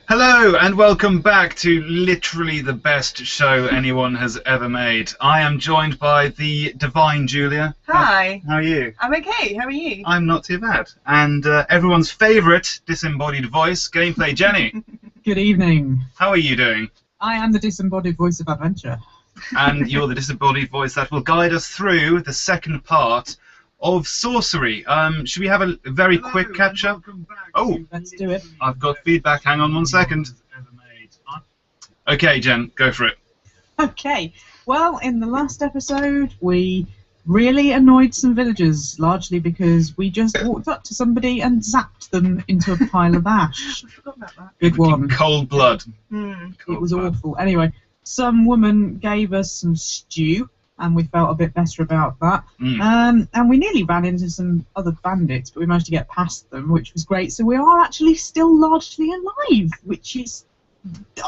Hello and welcome back to literally the best show anyone has ever made. I am joined by the divine Julia. Hi. How are you? I'm okay, how are you? I'm not too bad. And everyone's favourite disembodied voice, Gameplay Jenny. Good evening. How are you doing? I am the disembodied voice of adventure. And you're the disembodied voice that will guide us through the second part of Sorcery. Should we have a very quick catch-up? Oh, Let's do it. I've got feedback. Hang on one second. Okay, Jen, go for it. Okay. Well, in the last episode, we really annoyed some villagers, largely because we just walked up to somebody and zapped them into a pile of ash. I forgot about that. Good one. Cold blood. It was awful. Anyway, some woman gave us some stew, and we felt a bit better about that. And we nearly ran into some other bandits, but we managed to get past them, which was great. So we are actually still largely alive, which is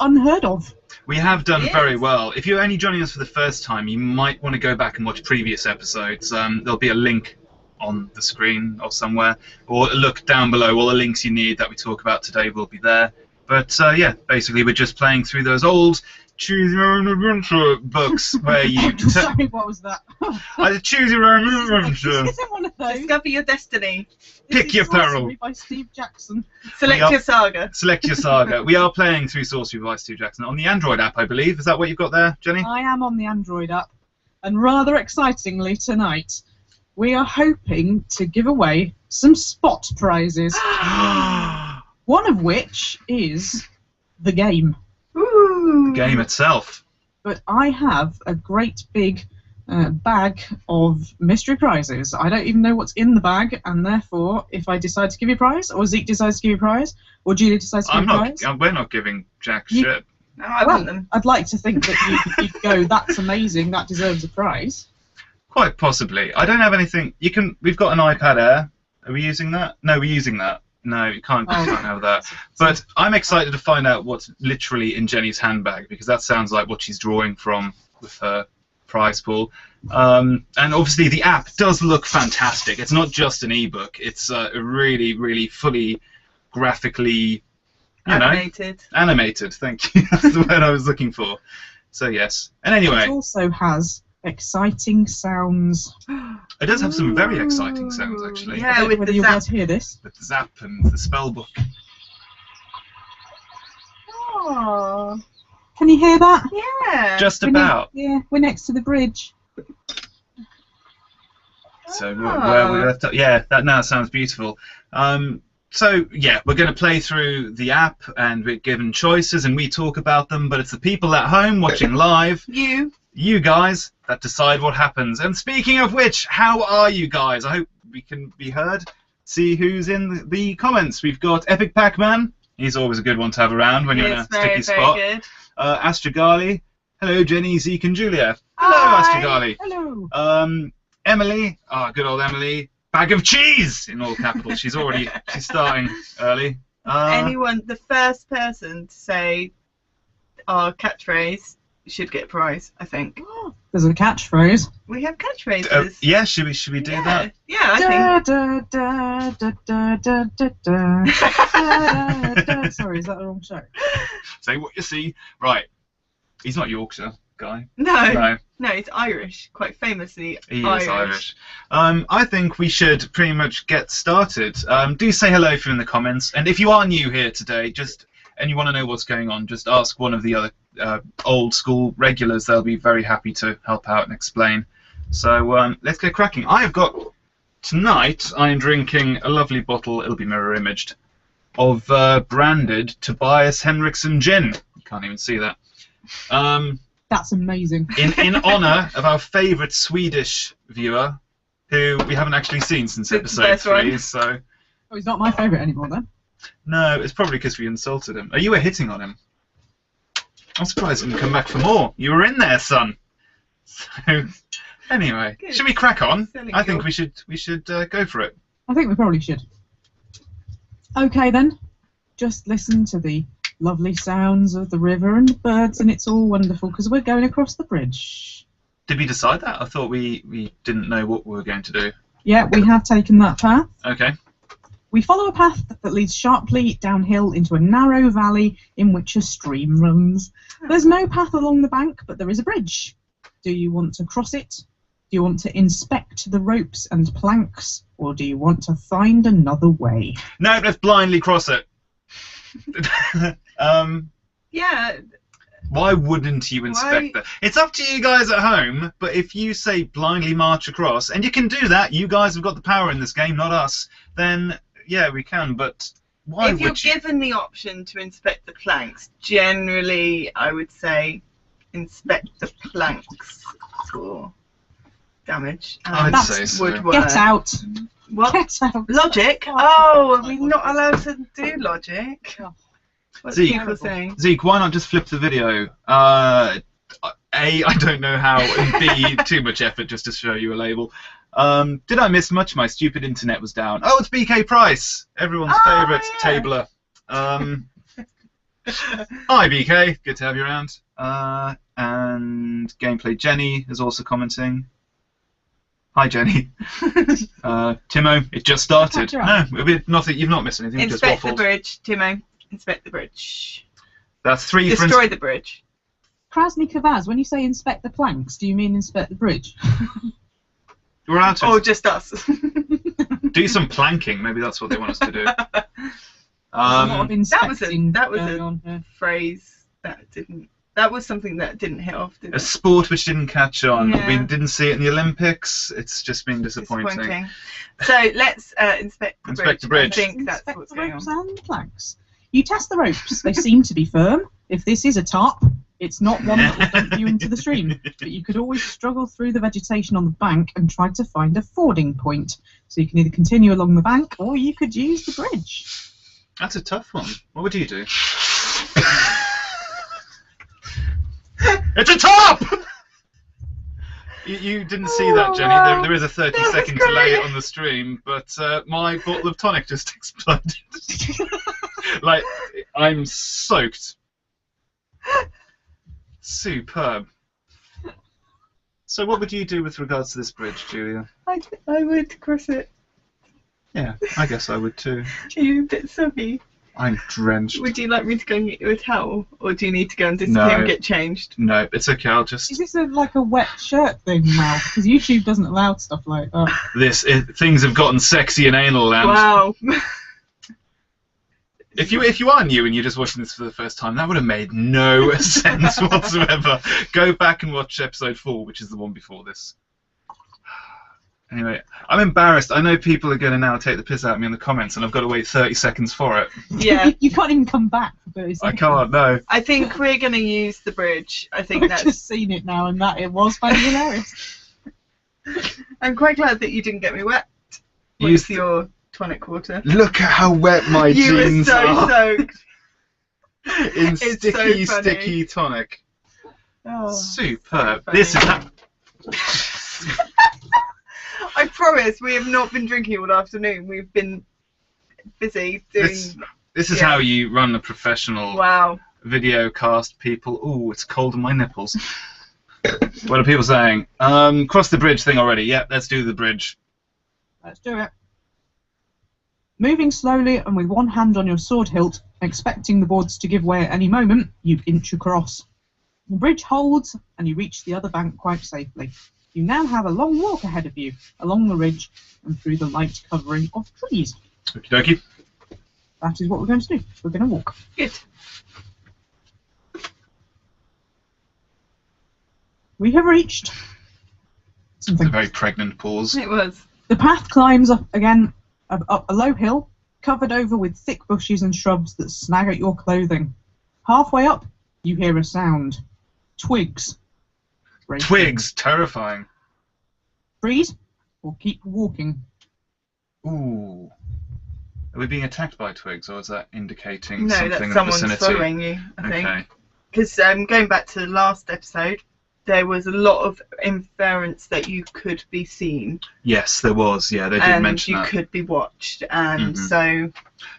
unheard of. We have done very well. If you're only joining us for the first time, you might want to go back and watch previous episodes. There'll be a link on the screen or somewhere, or look down below. All the links you need that we talk about today will be there. But yeah, basically we're just playing through those old Choose Your Own Adventure books where you... Sorry, what was that? Choose Your Own Adventure. Isn't one of those? Discover your destiny. Pick your peril. Sorcery by Steve Jackson. Select your saga. Select your saga. We are playing through Sorcery by Steve Jackson on the Android app, I believe. Is that what you've got there, Jenny? I am on the Android app, and rather excitingly tonight, we are hoping to give away some spot prizes. One of which is the game. Ooh. The game itself. But I have a great big bag of mystery prizes. I don't even know what's in the bag, and therefore, if I decide to give you a prize, or Zeke decides to give you a prize, or Julie decides to give you a prize... We're not giving jack shit. No, I want them. I'd like to think that you'd go, that's amazing, that deserves a prize. Quite possibly. I don't have anything... We've got an iPad Air. Are we using that? No, we're using that. No, you can't have that. But I'm excited to find out what's literally in Jenny's handbag, because that sounds like what she's drawing from with her prize pool. And obviously the app does look fantastic. It's not just an ebook. It's really, really fully graphically... Animated. Animated, thank you. That's the word I was looking for. So yes. And anyway... It also has exciting sounds. It does have some very exciting sounds, actually. Yeah, with whether the you zap. want to hear this. With the zap and the spell book. Oh. Can you hear that? Yeah. Just about. We're next to the bridge. So where we left up, yeah, that now sounds beautiful. So yeah, we're going to play through the app, and we're given choices, and we talk about them. But it's the people at home watching live, you guys, that decide what happens. And speaking of which, how are you guys? I hope we can be heard. See who's in the comments. We've got Epic Pac-Man. He's always a good one to have around when you're in a sticky spot. Good. Astragali. Hello, Jenny, Zeke, and Julia. Hi. Hello, Astragali. Hello. Emily. Good old Emily. Bag of cheese in all capitals. She's starting early. Anyone, the first person to say our catchphrase should get a prize, I think. There's a catchphrase. We have catchphrases. Yeah, should we do that? Yeah, I think. Sorry, is that the wrong show? Say what you see. Right. He's not Yorkshire guy. No, it's Irish. Quite famously He is Irish. I think we should pretty much get started. Do say hello if you're in the comments. And if you are new here today, and you want to know what's going on, just ask one of the other old school regulars. They'll be very happy to help out and explain. So let's get cracking. Tonight I'm drinking a lovely bottle, it'll be mirror imaged, of branded Tobias Henriksen gin. You can't even see that. That's amazing. In honour of our favourite Swedish viewer, who we haven't actually seen since episode 3, so... Oh, he's not my favourite anymore, then? No, it's probably because we insulted him. Oh, you were hitting on him. I'm surprised he didn't come back for more. You were in there, son. So, anyway, should we crack on? I think we should go for it. I think we probably should. Okay, then. Just listen to the lovely sounds of the river and the birds, and it's all wonderful, because we're going across the bridge. Did we decide that? I thought we didn't know what we were going to do. Yeah, we have taken that path. Okay. We follow a path that leads sharply downhill into a narrow valley in which a stream runs. There's no path along the bank, but there is a bridge. Do you want to cross it? Do you want to inspect the ropes and planks? Or do you want to find another way? No, let's blindly cross it. Yeah. Why wouldn't you inspect that? It's up to you guys at home, but if you say blindly march across, and you can do that, you guys have got the power in this game, not us, then yeah, we can, but why would you? If you're given the option to inspect the planks, generally I would say inspect the planks for damage. I'd say so. Would work. Get out. What? Get out. Logic? Oh, are we not allowed to do logic? What's people saying? Zeke, why not just flip the video? A, I don't know how, and B, too much effort just to show you a label. Did I miss much? My stupid internet was down. Oh, it's BK Price, everyone's favourite tabler. Hi, BK, good to have you around. And Gameplay Jenny is also commenting. Hi, Jenny. Timo, it just started. No, nothing. You've not missed anything. Inspect the bridge, Timo. Inspect the bridge. That's 3. Destroy the bridge. Krasny Kavaz, when you say inspect the planks, do you mean inspect the bridge? We're allowed to. Or just us. Do some planking. Maybe that's what they want us to do. That was a phrase that didn't. That was something that didn't hit off. Did it? A sport which didn't catch on. Yeah. We didn't see it in the Olympics. It's just been disappointing. So let's inspect the bridge. I think that's what's going ropes on. and planks. You test the ropes. They seem to be firm. If this is a top, it's not one that will dump you into the stream. But you could always struggle through the vegetation on the bank and try to find a fording point. So you can either continue along the bank or you could use the bridge. That's a tough one. What would you do? It's a top! You didn't see that, Jenny. Wow. There is a 30-second delay on the stream, but my bottle of tonic just exploded. Like, I'm soaked. Superb. So what would you do with regards to this bridge, Julia? I would cross it. Yeah, I guess I would too. Are you a bit soggy? I'm drenched. Would you like me to go and get you a towel? Or do you need to go and disappear and get changed? No, it's okay, I'll just... Is this like a wet shirt thing now? Because YouTube doesn't allow stuff like that. Things have gotten sexy in anal land. Wow. If you are new and you're just watching this for the first time, that would have made no sense whatsoever. Go back and watch episode 4, which is the one before this. Anyway, I'm embarrassed. I know people are going to now take the piss out of me in the comments, and I've got to wait 30 seconds for it. Yeah. You can't even come back for 30 seconds. I can't, no. I think we're going to use the bridge. I think I've just seen it now, and that it was finding hilarious. I'm quite glad that you didn't get me wet with your tonic water. Look at how wet my jeans are. You were so soaked. In sticky tonic. Oh, superb. So this is that. I promise we have not been drinking all afternoon. We've been busy doing... This is how you run a professional video cast, people. Ooh, it's cold in my nipples. What are people saying? Cross the bridge thing already. Yep, let's do the bridge. Let's do it. Moving slowly and with one hand on your sword hilt, expecting the boards to give way at any moment, you inch across. The bridge holds and you reach the other bank quite safely. You now have a long walk ahead of you, along the ridge and through the light covering of trees. Okie dokie. That is what we're going to do. We're going to walk. Good. We have reached something. It's a very pregnant pause. It was. The path climbs up again, up a low hill, covered over with thick bushes and shrubs that snag at your clothing. Halfway up, you hear a sound. Twigs. Breaking. Twigs, terrifying. Freeze or keep walking. Ooh. Are we being attacked by twigs, or is that indicating no, something that's in the someone's vicinity? following you, I think. Okay. Because going back to the last episode, there was a lot of inference that you could be seen. Yes, there was. Yeah, they did mention that. And you could be watched, and so...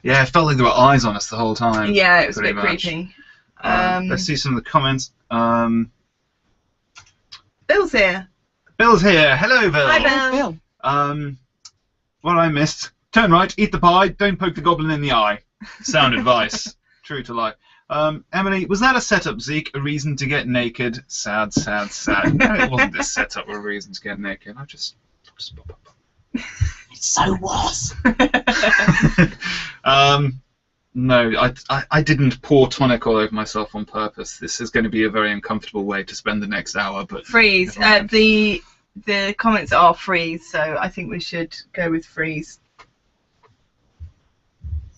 Yeah, it felt like there were eyes on us the whole time. Yeah, it was a bit much. creepy. Let's see some of the comments. Bill's here. Bill's here. Hello, Bill. Hi, Bill. Bill. What I missed, Turn right, eat the pie, don't poke the goblin in the eye. Sound advice. True to life. Emily, was that a setup, Zeke? A reason to get naked? Sad, sad, sad. No, it wasn't a setup or a reason to get naked. I just It so was. No, I didn't pour tonic all over myself on purpose. This is going to be a very uncomfortable way to spend the next hour. But freeze. The comments are freeze, so I think we should go with freeze.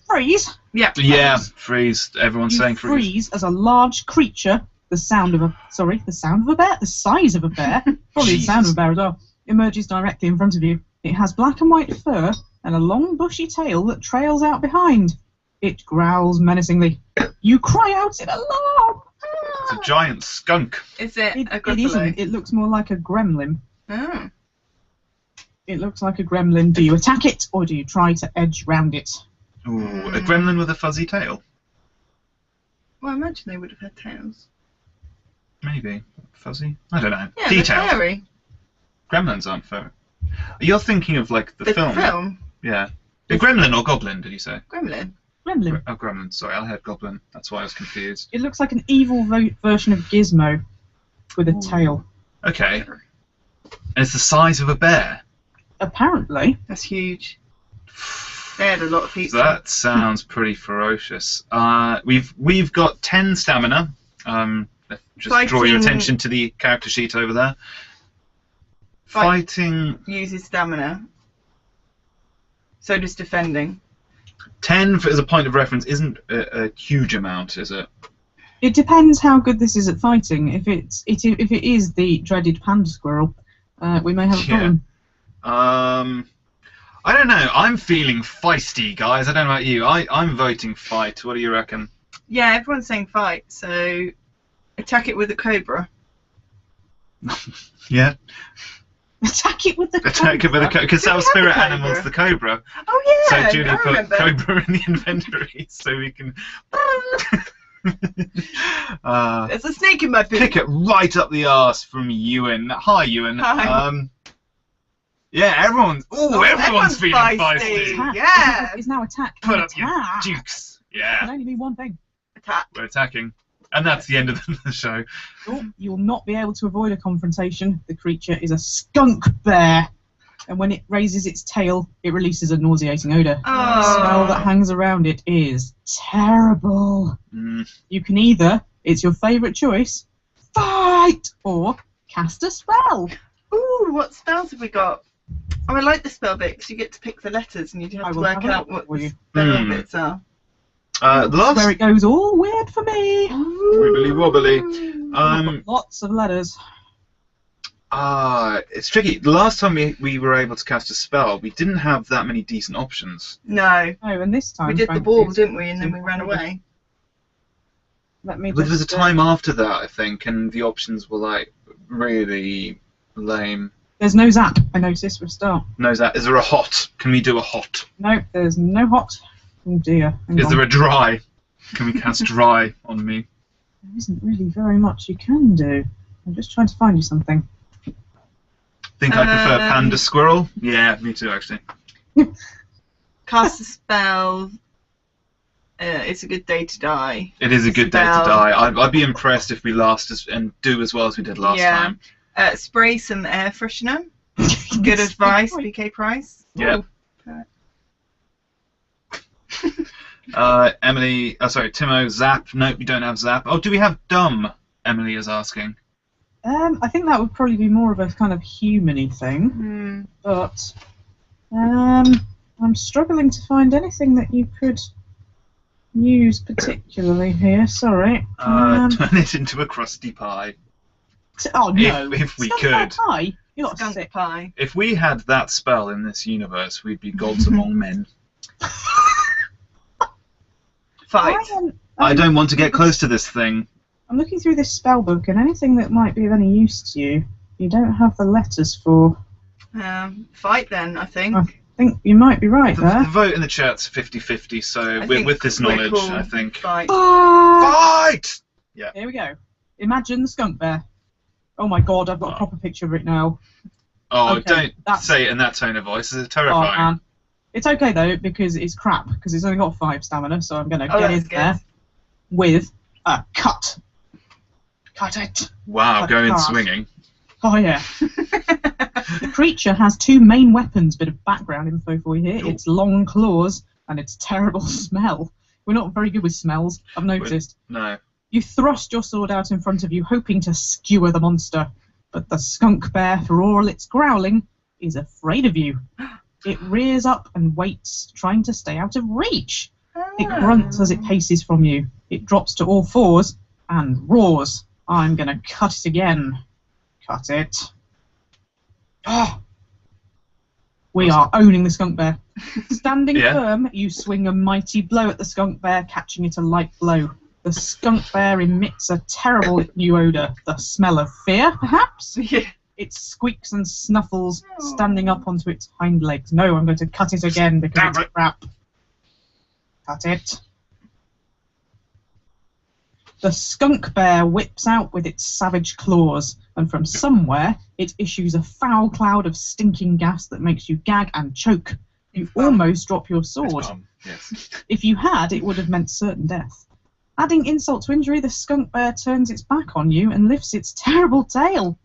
Freeze? Yeah. Yeah, freeze. Everyone's saying freeze. Freeze as a large creature, the size of a bear, probably the sound of a bear as well, emerges directly in front of you. It has black and white fur and a long bushy tail that trails out behind. It growls menacingly. You cry out in alarm! It's a giant skunk. Is it a It gruffalo? isn't. It looks more like a gremlin. Oh. It looks like a gremlin. Do you attack it or do you try to edge round it? Ooh, a gremlin with a fuzzy tail. Well, I imagine they would have had tails. Maybe. Fuzzy? I don't know. Yeah, Details. they're furry. Gremlins aren't furry. You're thinking of like the film. film? Yeah. A gremlin or goblin, did you say? Gremlin. Gremlin. Oh, gremlin. Sorry, I heard goblin. That's why I was confused. It looks like an evil version of Gizmo with a tail. Okay. And it's the size of a bear. Apparently. That's huge. They had a lot of pizza. That sounds pretty ferocious. We've got 10 stamina. Just draw your attention to the character sheet over there. Fighting uses stamina. So does defending. 10 as a point of reference isn't a huge amount, is it? It depends how good this is at fighting. If it is the dreaded panda squirrel, we may have a problem. I don't know. I'm feeling feisty, guys. I don't know about you. I'm voting fight. What do you reckon? Yeah, everyone's saying fight, so attack it with a cobra. Yeah. Attack it with the cobra. Attack it with a cobra. Because our spirit animal's the cobra. Oh yeah. So Julie put cobra in the inventory so we can. There's a snake in my boot. Pick it right up the arse from Ewan. Hi, Ewan. Hi. Yeah, everyone's feeling feisty. Yeah. It's now attack. Put up your dukes. It Yeah. can only be one thing. Attack. We're attacking. And that's the end of the show. Oh, you will not be able to avoid a confrontation. The creature is a skunk bear. And when it raises its tail, it releases a nauseating odour. Oh. The smell that hangs around it is terrible. You can either, it's your favourite choice, fight, or cast a spell. Ooh, what spells have we got? Oh, I like the spell bit because you get to pick the letters and you have to work out what the spell bits are. Last Where it goes all weird for me. Wibbly wobbly. Lots of letters. It's tricky. The last time we were able to cast a spell, we didn't have that many decent options. No. Oh, and this time We did the ball, didn't we? And then we ran away. Let me There was a just, time after that, I think, and the options were like really lame. There's no zap, I noticed, for a start. No, is there a hot? Can we do a hot? No, there's no hot. Oh dear. Is there a dry? Can we cast dry on me? There isn't really very much you can do. I'm just trying to find you something. Think I prefer panda squirrel? Yeah, me too, actually. Cast a spell. It's a good day to die. It is a good day to die. I'd be impressed if we last and do as well as we did last time. Spray some air freshener. Good advice, BK Price. Yeah. Emily, Timo, zap. Nope, we don't have zap. Oh, do we have dumb? Emily is asking. I think that would probably be more of a kind of human-y thing. But I'm struggling to find anything that you could use particularly here. Sorry. Turn it into a crusty pie. Oh no! If we Skunk could. Pie? You're not Skunk sick. pie. If we had that spell in this universe, we'd be gods among men. Fight. I don't want to get close to this thing. I'm looking through this spell book, and anything that might be of any use to you, you don't have the letters for. Fight then, I think. I think you might be right The there. vote in the chat's 50-50, so with this knowledge, I think. Fight. Fight! Yeah. Here we go. Imagine the skunk bear. Oh my god, I've got a proper picture of it now. Oh, Okay, don't say it in that tone of voice. It's terrifying. Oh, man. It's okay though because it's crap because it's only got 5 stamina, so I'm gonna get in that's there good. with a cut. Cut it. Wow, Cut going card. swinging. Oh yeah. The creature has 2 main weapons. Bit of background info for you here. Ooh. Its long claws and its terrible smell. We're not very good with smells, I've noticed. No. You thrust your sword out in front of you, hoping to skewer the monster, but the skunk bear, for all its growling, is afraid of you. It rears up and waits, trying to stay out of reach. It grunts as it paces from you. It drops to all 4s and roars. I'm gonna cut it again. Cut it. Oh. We are owning the skunk bear. Standing firm, you swing a mighty blow at the skunk bear, catching it a light blow. The skunk bear emits a terrible new odour. The smell of fear, perhaps? Yeah. It squeaks and snuffles, standing up onto its hind legs. No, I'm going to cut it again because it's crap. Cut it. The skunk bear whips out with its savage claws, and from somewhere it issues a foul cloud of stinking gas that makes you gag and choke. You almost drop your sword. Yes. If you had, it would have meant certain death. Adding insult to injury, the skunk bear turns its back on you and lifts its terrible tail.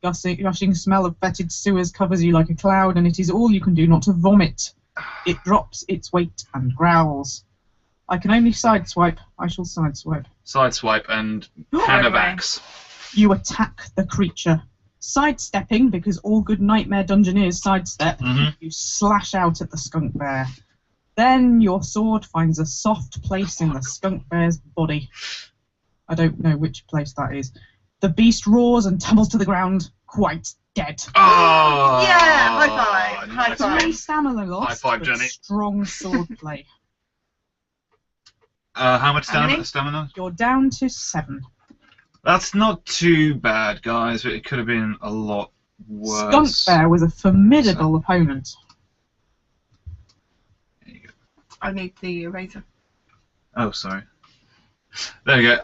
Gushing smell of fetid sewers covers you like a cloud, and it is all you can do not to vomit. It drops its weight and growls. I can only sideswipe. I shall sideswipe. Sideswipe and hand of axe. You attack the creature. Sidestepping, because all good nightmare dungeoneers sidestep, you slash out at the skunk bear. Then your sword finds a soft place in the skunk bear's body. I don't know which place that is. The beast roars and tumbles to the ground, quite dead. Oh! Yeah, high five. High Nice five. 3 stamina lost, High five, but Jenny. strong sword play. How much How many? stamina? You're down to 7. That's not too bad, guys, but it could have been a lot worse. Skunk bear was a formidable opponent. There you go. I need the eraser. Oh, sorry. There we go.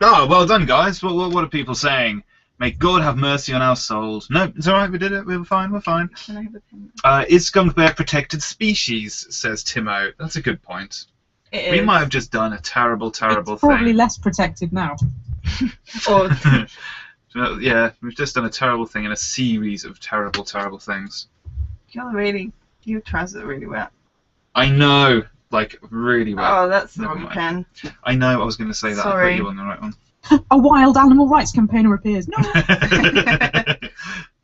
Oh, well done, guys. What are people saying? May God have mercy on our souls. No, it's alright, we did it. We were fine, we're fine. Can I have a pen? Is skunk bear protected species, says Timo. That's a good point. It We is. might have just done a terrible It's thing. probably less protected now. Or Yeah, we've just done a terrible thing in a series of terrible things. your trousers are really wet. I know, like, really well. Oh, that's the Never wrong mind. pen. I know I was going to say that. Sorry. I put you on the right one. A wild animal rights campaigner appears. No!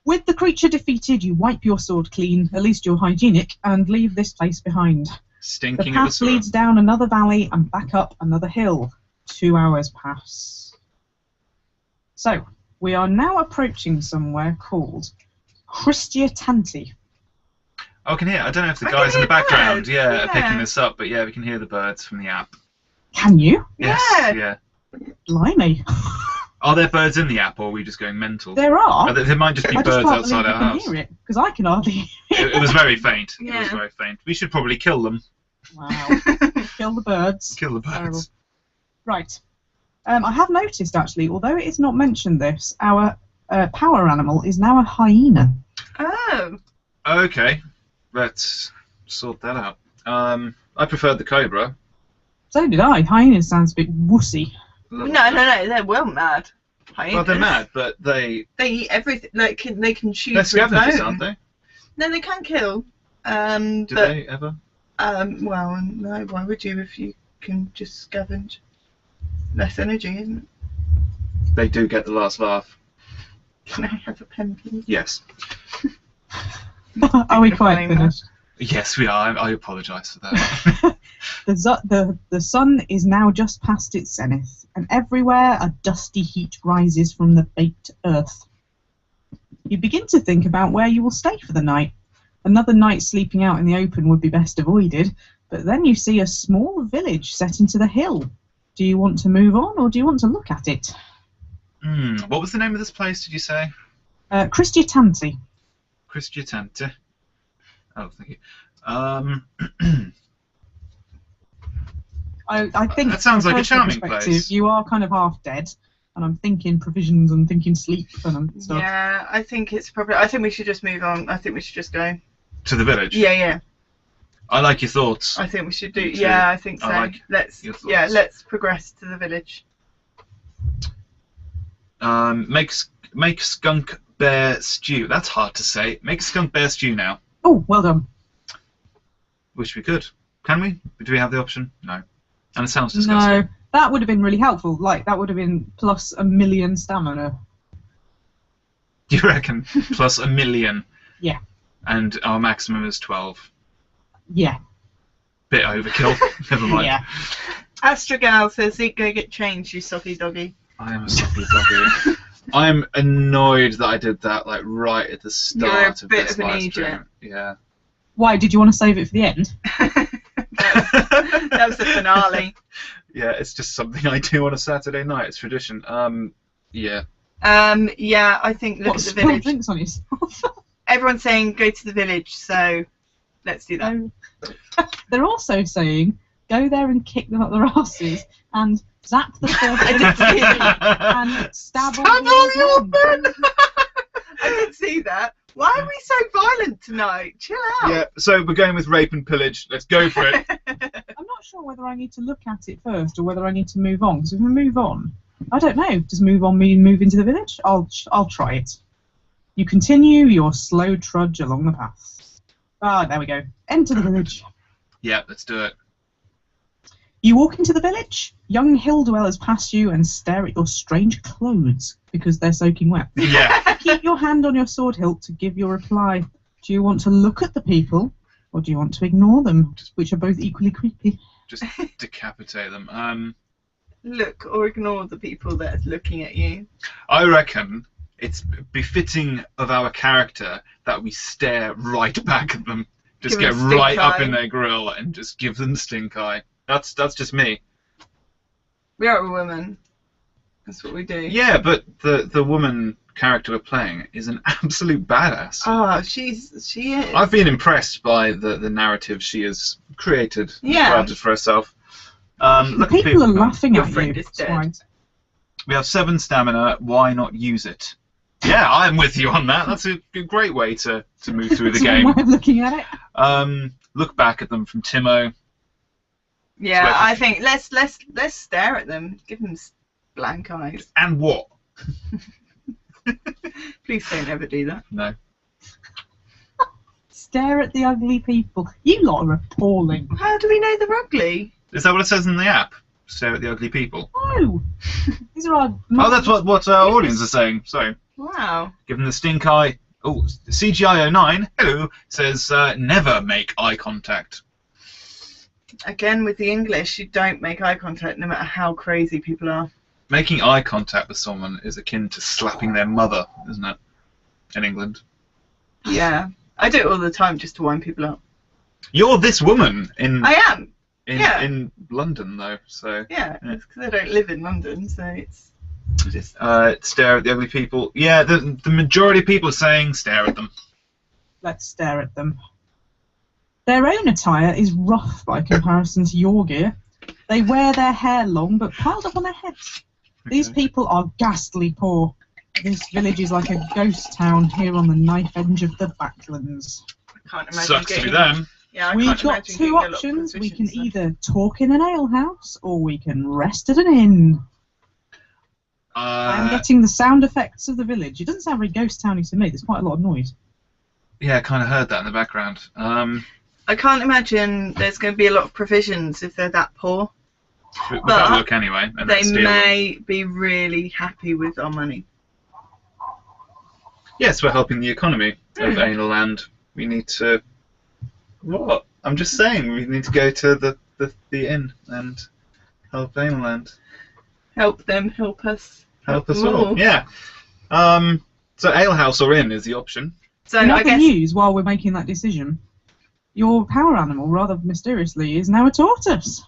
With the creature defeated, you wipe your sword clean, at least you're hygienic, and leave this place behind. The Stinking of the path sword. leads down another valley and back up another hill. 2 hours pass. So, we are now approaching somewhere called Christiatanti. Oh, I can hear. I don't know if the I guys can in the hear background, birds, are yeah. picking this up, but yeah, we can hear the birds from the app. Can you? Yes, Yeah. yeah. Blimey. Are there birds in the app, or are we just going mental? There are. There might just be I just birds can't outside believe our you house. can hear it, because I can hardly hear It was very faint. It was Yeah. very faint. We should probably kill them. Wow. Kill the birds. Kill the Terrible. birds. Right. I have noticed, actually, although it is not mentioned this, our power animal is now a hyena. Oh. Okay, let's sort that out. I preferred the cobra. So did I. Hyena sounds a bit wussy. No, they're well mad. Well, they're mad, but they... They eat everything. Like, they can shoot They're with scavengers, bone. aren't they? No, they can kill. Do But they ever? well, no. Why would you if you can just scavenge? Less energy, isn't it? They do get the last laugh. Can I have a pen, please? Yes. Are we quite Define that. finished? Yes, we are. I apologise for that. The sun is now just past its zenith, and everywhere a dusty heat rises from the baked earth. You begin to think about where you will stay for the night. Another night sleeping out in the open would be best avoided, but then you see a small village set into the hill. Do you want to move on, or do you want to look at it? What was the name of this place, did you say? Christiatanti. Christiatante. Oh, thank you. I think That sounds from like a personal charming perspective, place. You are kind of half dead, and I'm thinking provisions and thinking sleep and stuff. Yeah, I think it's probably. I think we should just move on. I think we should just go. To the village? Yeah, yeah. I like your thoughts. I think we should do. Me too. Yeah, I think so. I like let's. your thoughts. Yeah, let's progress to the village. Make skunk bear stew. That's hard to say. Make skunk bear stew now. Oh, well done. Wish we could. Can we? Do we have the option? No. And it sounds disgusting. No, that would have been really helpful. Like, that would have been plus 1,000,000 stamina. You reckon? Plus 1,000,000. Yeah. And our maximum is 12. Yeah. Bit overkill. Never mind. Yeah. Astrogal says, "Zeke, go get changed, you soppy doggy." I am a soppy doggy. I'm annoyed that I did that like right at the start of bit this of an live idiot. stream. Yeah. Why, did you want to save it for the end? That was the finale. Yeah, it's just something I do on a Saturday night. It's tradition. Yeah. Yeah, I think look What, at the spill village. drinks on yourself? Everyone's saying go to the village, so let's do that. They're also saying, go there and kick them up their asses and zap the first I did see and stab Stab all all your your men. I did see that. Why are we so violent tonight? Chill out. Yeah. So we're going with rape and pillage. Let's go for it. I'm not sure whether I need to look at it first or whether I need to move on. Because if I move on, I don't know. Does move on mean move into the village? I'll try it. You continue your slow trudge along the path. Ah, there we go. Enter the village. Yeah, let's do it. You walk into the village. Young hill dwellers pass you and stare at your strange clothes because they're soaking wet. Yeah. Keep your hand on your sword hilt to give your reply. Do you want to look at the people, or do you want to ignore them, which are both equally creepy? Just decapitate them. Look or ignore the people that's looking at you. I reckon it's befitting of our character that we stare right back at them. Just Give get them a right stink up eye. in their grill and just give them the stink eye. That's just me. We are a woman. That's what we do. Yeah, but the woman character we're playing is an absolute badass. Oh, she is. I've been impressed by the narrative she has created, Yeah. crafted for herself. Look at People are laughing Your at friend you. is dead. Swine. We have 7 stamina. Why not use it? Yeah, I'm with you on that. That's a great way to move through the That's one game. way of looking at it. Look back at them from Timo. Yeah, So I think let's stare at them. Give them blank eyes. And what? Please don't ever do that. No. Stare at the ugly people. You lot are appalling. How do we know they're ugly? Is that what it says in the app? Stare at the ugly people. No. These are our. Oh, that's what our audience is saying. Sorry. Wow. Give them the stink eye. Oh, CGI09, hello, says never make eye contact. Again, with the English, you don't make eye contact no matter how crazy people are. Making eye contact with someone is akin to slapping their mother, isn't it? In England. Yeah. I do it all the time just to wind people up. You're this woman in I am. yeah. in London, though, so... Yeah. Yeah. It's because I don't live in London, so it's just... Stare at the ugly people. Yeah, the majority of people are saying stare at them. Let's stare at them. Their own attire is rough by comparison to your gear. They wear their hair long but piled up on their heads. These Okay. people are ghastly poor. This village is like a ghost town here on the knife edge of the backlands. I can't imagine Sucks to getting... be them. Yeah, I We've can't got imagine two getting a lot of options. We can provisions, so- either talk in an alehouse or we can rest at an inn. I'm getting the sound effects of the village. It doesn't sound very ghost towny to me. There's quite a lot of noise. Yeah, I kind of heard that in the background. I can't imagine there's going to be a lot of provisions if they're that poor. We've But got to look anyway. And They then steal them. may be really happy with our money. Yes, we're helping the economy of Hmm. anal land. We need to... What? I'm just saying, we need to go to the inn and help anal land. Help them, help us. Help us them all. Yeah. So alehouse or inn is the option. So In I other guess news, while we're making that decision, your power animal, rather mysteriously, is now a tortoise.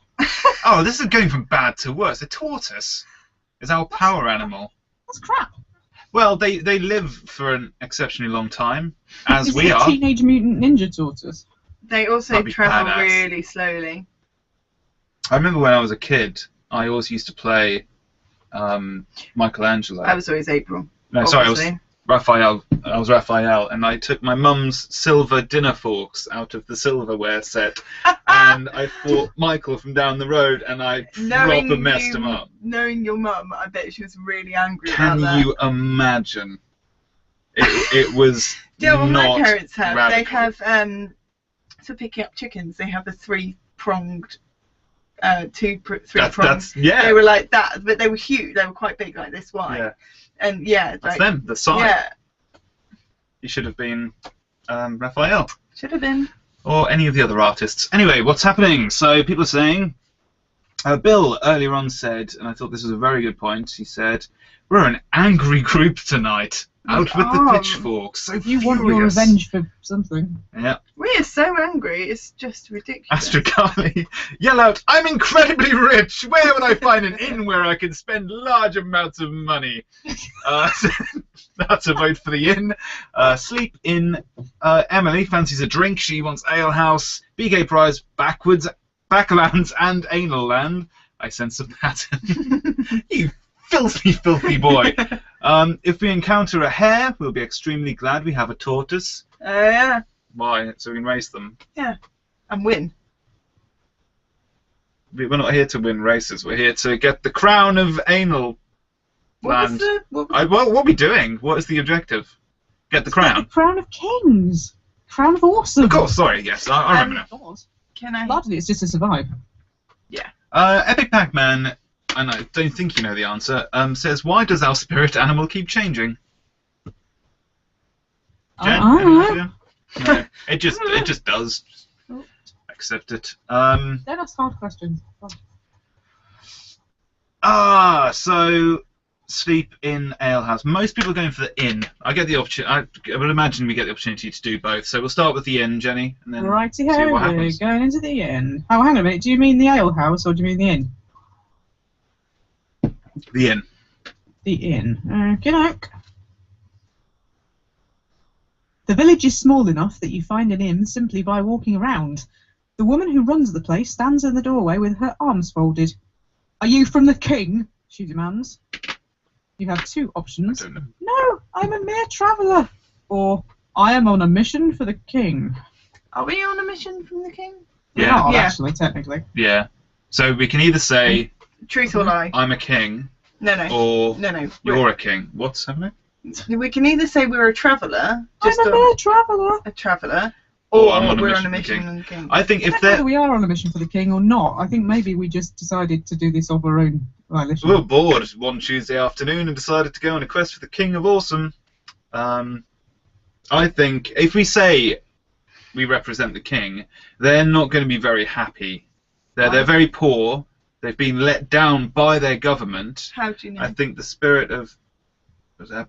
Oh, this is going from bad to worse. A tortoise is our power animal. That's crap. Well, they live for an exceptionally long time, as Is we it a are. Teenage Mutant Ninja Tortoise? they also That'd be travel badass. really slowly. I remember when I was a kid, I always used to play Michelangelo. I was always April. No, sorry, I was obviously. Raphael. I was Raphael, and I took my mum's silver dinner forks out of the silverware set, and I fought Michael from down the road, and I proper messed him up. Knowing your mum, I bet she was really angry about that. Can you imagine? It was not my parents have. radical. They have for picking up chickens. They have a three-pronged. Three-pronged. Yeah. They were like that, but they were huge. They were quite big, like this wide. Yeah. And yeah, that's them. The size. Yeah. You should have been Raphael. Should have been. Or any of the other artists. Anyway, what's happening? So people are saying. Bill earlier on said, and I thought this was a very good point. He said, "We're an angry group tonight. Out with the pitchforks. So you want your revenge for something." Yeah. We are so angry, it's just ridiculous. Astrocali, yell out, "I'm incredibly rich! Where would I find an inn where I can spend large amounts of money?" That's a vote for the inn. Sleep in. Emily fancies a drink. She wants alehouse. BK prize backwards, backlands, and anal land. I sense a pattern. You filthy, filthy boy. If we encounter a hare, we'll be extremely glad we have a tortoise. Yeah. Why? So we can race them. Yeah. And win. We're not here to win races. We're here to get the crown of anal land. What are we doing? What is the objective? Get the crown. The crown of kings. Crown of awesome. Of course. Sorry. Yes, I remember now. Can I? Largely, it's just to survive. Yeah. Epic Pac-Man, and I don't think you know the answer. Says, "Why does our spirit animal keep changing?" Jen, any idea? No, it just does. Accept it. Don't ask hard questions. So sleep in alehouse. Most people are going for the inn. I get the opportunity. I would imagine we get the opportunity to do both. So we'll start with the inn, Jenny, and then righty see what ho, happens. Going into the inn. Oh, hang on a minute. Do you mean the alehouse or do you mean the inn? The inn. The inn. Good luck. The village is small enough that you find an inn simply by walking around. The woman who runs the place stands in the doorway with her arms folded. "Are you from the king?" she demands. You have two options. I don't know. "No, I'm a mere traveller." Or, "I am on a mission for the king." Are we on a mission from the king? Yeah. Not Yeah. actually, technically. Yeah. So we can either say, Truth or lie? "I'm a king," No. or No. "You're a king." What's happening? We can either say we're a traveller, just I'm a mere traveller. a traveller, Or or I'm on a we're mission on a for the mission king. from the king. I think I if don't know they're whether we are on a mission for the king or not. I think maybe we just decided to do this of our own volition. we were bored one Tuesday afternoon and decided to go on a quest for the King of Awesome. I think if we say we represent the king, they're not going to be very happy. They're very poor. They've been let down by their government. How do you know? I think the spirit of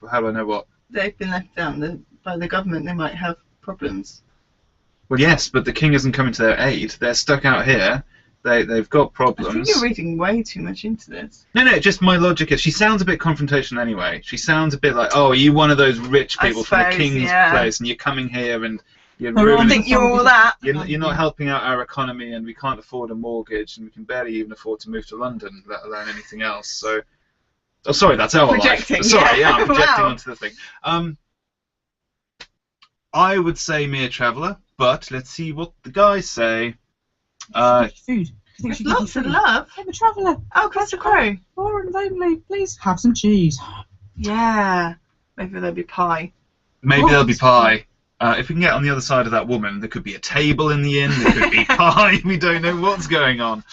how do I know what? They've been left down by the government. They might have problems. Well, yes, but the king isn't coming to their aid. They're stuck out here. They've got problems. I think you're reading way too much into this. No, just my logic is she sounds a bit confrontational anyway. She sounds a bit like, "Oh, are you one of those rich people from the king's place and you're coming here and you're They're ruining I think you're all that. You're not helping out our economy, and we can't afford a mortgage, and we can barely even afford to move to London, let alone anything else." So, oh, sorry, that's our Projecting, life. Sorry, yeah. I'm projecting Wow. onto the thing. I would say mere traveller, but let's see what the guys say. Food. I think With she gives you lots of food. love. I'm a traveller. Oh, Crystal Crow. Poor and lonely. Please have some cheese. Yeah. Maybe there'll be pie. Maybe What? there'll be pie. If we can get on the other side of that woman, there could be a table in the inn, there could be pie, we don't know what's going on.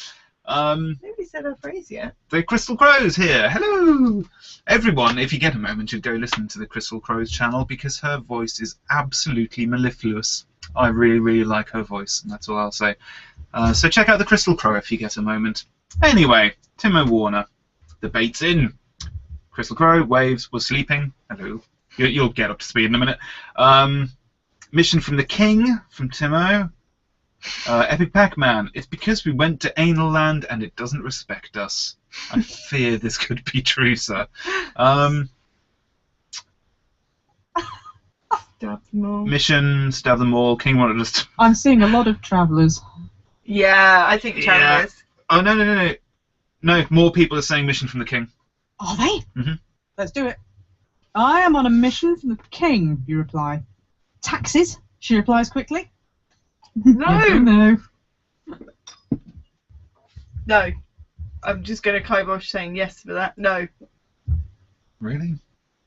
Nobody said our phrase yet. The Crystal Crow's here. Hello! Everyone, if you get a moment, should go listen to the Crystal Crow's channel because her voice is absolutely mellifluous. I really, really like her voice, and that's all I'll say. So check out the Crystal Crow if you get a moment. Anyway, Timo Warner. The bait's in. Crystal Crow, Waves, was sleeping. Hello. You'll get up to speed in a minute. Mission from the King, from Timo. Epic Pac-Man. It's because we went to Anal Land and it doesn't respect us. I fear this could be true, sir. Stab them all. Mission, stab them all. King wanted us to... I'm seeing a lot of travellers. Yeah, I think travellers. Oh, no. No, more people are saying mission from the King. Are they? Mhm. Let's do it. I am on a mission from the king, you reply. Taxes? She replies quickly. No! No. No. I'm just going to kibosh saying yes for that. No. Really?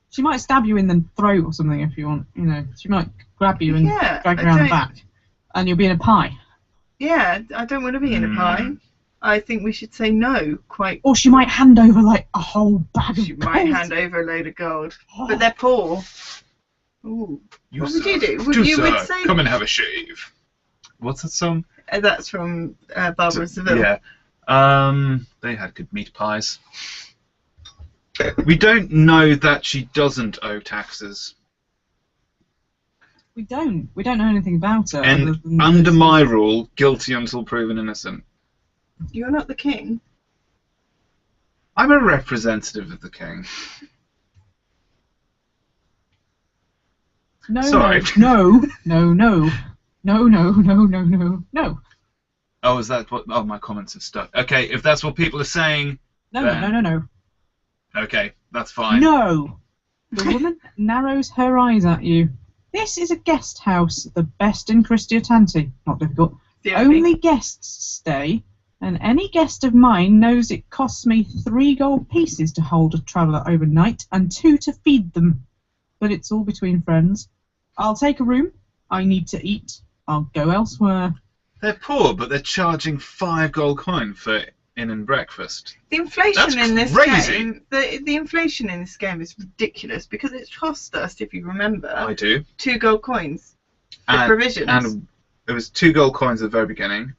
She might stab you in the throat or something if you want, you know. She might grab you and drag you around the back. And you'll be in a pie. Yeah, I don't want to be in a pie. I think we should say no, quite. Or she might hand over, like, a whole bag of gold. She might hand over a load of gold. Oh. But they're poor. Ooh. What would you do? You would say... Come and have a shave. What's that song? That's from Barbara Seville. Yeah. They had good meat pies. We don't know that she doesn't owe taxes. We don't. We don't know anything about her. And under my rule, guilty until proven innocent. You're not the king. I'm a representative of the king. No, Sorry. no, no, no, no, no, no, no, no, no. Oh, is that what? Oh, my comments have stuck. Okay, if that's what people are saying. No, then... no, no, no, no. Okay, that's fine. No. The woman narrows her eyes at you. This is a guest house, the best in Christiatanti. Not difficult. Only guests stay, and any guest of mine knows it costs me 3 gold pieces to hold a traveller overnight and 2 to feed them. But it's all between friends. I'll take a room. I need to eat. I'll go elsewhere. They're poor, but they're charging 5 gold coin for inn and breakfast. The inflation in this crazy. game, the inflation in this game is ridiculous because it's cost us, if you remember, I do. 2 gold coins for provisions. And it was 2 gold coins at the very beginning.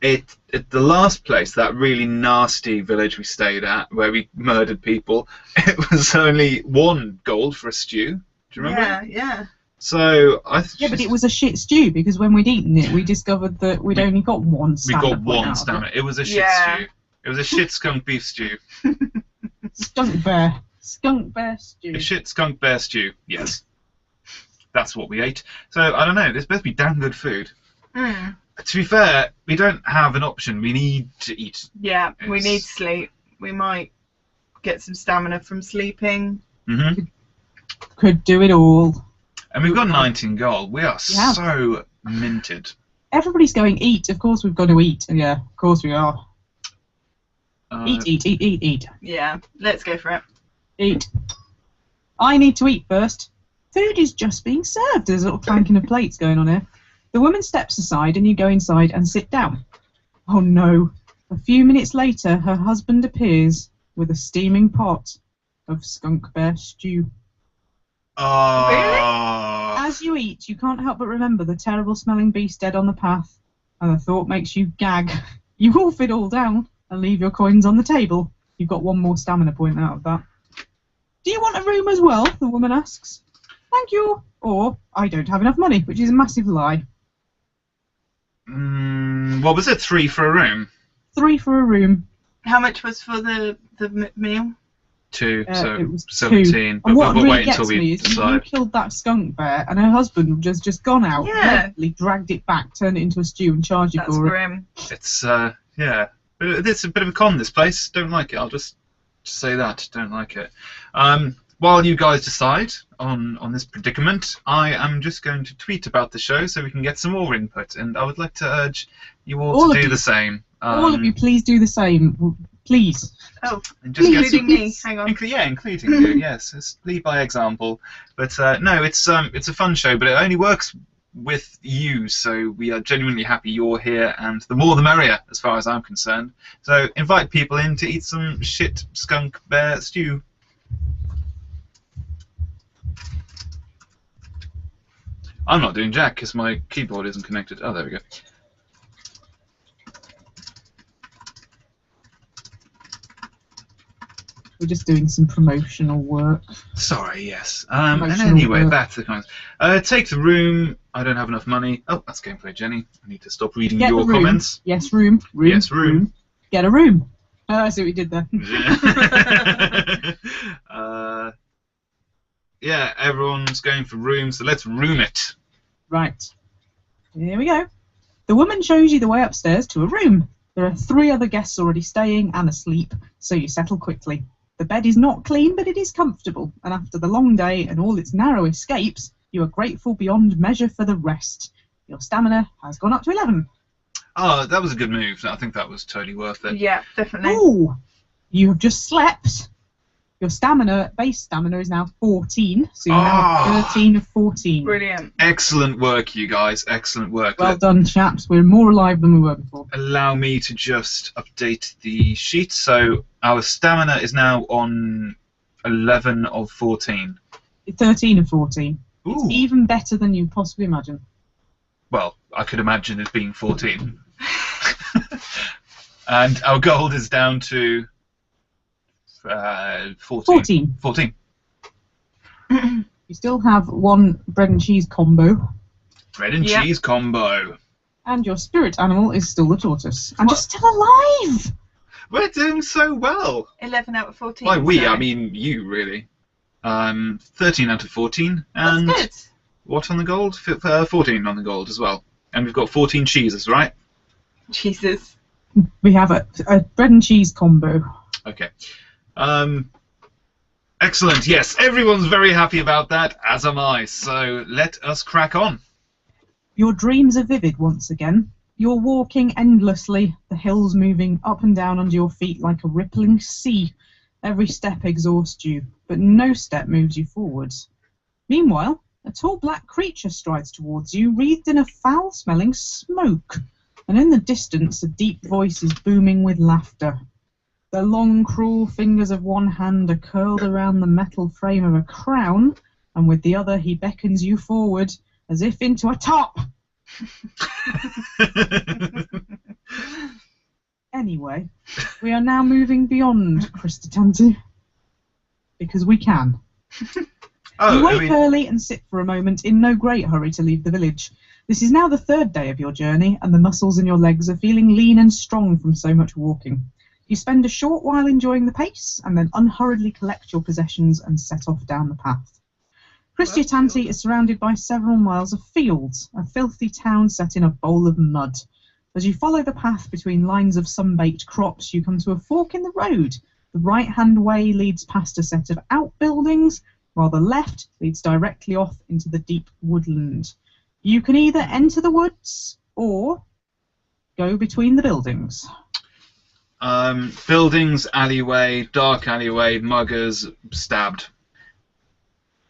At the last place, that really nasty village we stayed at, where we murdered people, it was only 1 gold for a stew. Do you remember? Yeah, yeah. So yeah, but it was a shit stew because when we'd eaten it, we discovered that we'd only got 1 stamina. We got 1 stamina. It was a shit stew. It was a shit skunk beef stew. Skunk bear stew. A shit skunk bear stew. Yes, that's what we ate. So I don't know. This better be damn good food. Mm. To be fair, we don't have an option. We need to eat. Yeah, we need sleep. We might get some stamina from sleeping. Mm-hmm. Could do it all. And we've got 19 gold. We are so minted. Everybody's going eat. Of course we've got to eat. Yeah, of course we are. Eat. Yeah, let's go for it. Eat. I need to eat first. Food is just being served. There's a little clanking of plates going on here. The woman steps aside and you go inside and sit down. Oh no. A few minutes later, her husband appears with a steaming pot of skunk bear stew. Oh. Really? As you eat, you can't help but remember the terrible smelling beast dead on the path, and the thought makes you gag. You wolf it all down and leave your coins on the table. You've got 1 more stamina point out of that. Do you want a room as well? The woman asks. Thank you. Or, I don't have enough money, which is a massive lie. What was it? 3 for a room? 3 for a room. How much was for the meal? 2, so it was 17. 2. But And what we'll really wait gets until we me is you decide. killed that skunk bear, and her husband just gone out, readily dragged it back, turned it into a stew, and charged you That's for grim. It's yeah, but it's a bit of a con. This place, don't like it. I'll just say that, don't like it. While you guys decide on this predicament, I am just going to tweet about the show so we can get some more input, and I would like to urge you all to do the same. All of you, please do the same. Please. Oh, and just including me. Hang on. Including you. Yes, just lead by example. But no, it's a fun show, but it only works with you. So we are genuinely happy you're here, and the more the merrier, as far as I'm concerned. So invite people in to eat some shit skunk bear stew. I'm not doing jack because my keyboard isn't connected. Oh, there we go. We're just doing some promotional work. Sorry, yes. And anyway, back to the comments. Take the room. I don't have enough money. Oh, that's gameplay, Jenny. I need to stop reading your comments. Yes, room. Yes, room. Get a room. Oh, I see what you did there. Yeah, everyone's going for rooms, so let's room it. Right. Here we go. The woman shows you the way upstairs to a room. There are 3 other guests already staying and asleep, so you settle quickly. The bed is not clean, but it is comfortable, and after the long day and all its narrow escapes, you are grateful beyond measure for the rest. Your stamina has gone up to 11. Oh, that was a good move. I think that was totally worth it. Yeah, definitely. Ooh! You have just slept. Your base stamina is now 14, so you're now 13 of 14. Brilliant. Excellent work, you guys. Excellent work. Well done, chaps. We're more alive than we were before. Allow me to just update the sheet. So our stamina is now on 11 of 14. 13 of 14. Ooh. It's even better than you'd possibly imagine. Well, I could imagine it being 14. And our gold is down to 14. 14. You still have one bread and cheese combo. Bread and cheese combo. And your spirit animal is still the tortoise. And you're still alive! We're doing so well. 11 out of 14. By we, so. I mean you, really. 13 out of 14. And That's good. what on the gold? 14 on the gold as well. And we've got 14 cheeses, right? Jesus. We have a bread and cheese combo. Okay. Excellent. Yes, everyone's very happy about that, as am I. So let us crack on. Your dreams are vivid once again. You're walking endlessly, the hills moving up and down under your feet like a rippling sea. Every step exhausts you, but no step moves you forwards. Meanwhile, a tall black creature strides towards you, wreathed in a foul-smelling smoke. And in the distance, a deep voice is booming with laughter. The long, cruel fingers of one hand are curled around the metal frame of a crown, and with the other he beckons you forward, as if into a top! Anyway, we are now moving beyond Christitanti. Because we can. You wake early and sit for a moment, in no great hurry to leave the village. This is now the third day of your journey, and the muscles in your legs are feeling lean and strong from so much walking. You spend a short while enjoying the pace, and then unhurriedly collect your possessions and set off down the path. Christitanti is surrounded by several miles of fields, a filthy town set in a bowl of mud. As you follow the path between lines of sun-baked crops, you come to a fork in the road. The right-hand way leads past a set of outbuildings, while the left leads directly off into the deep woodland. You can either enter the woods or go between the buildings. Buildings, alleyway, dark alleyway, muggers, stabbed.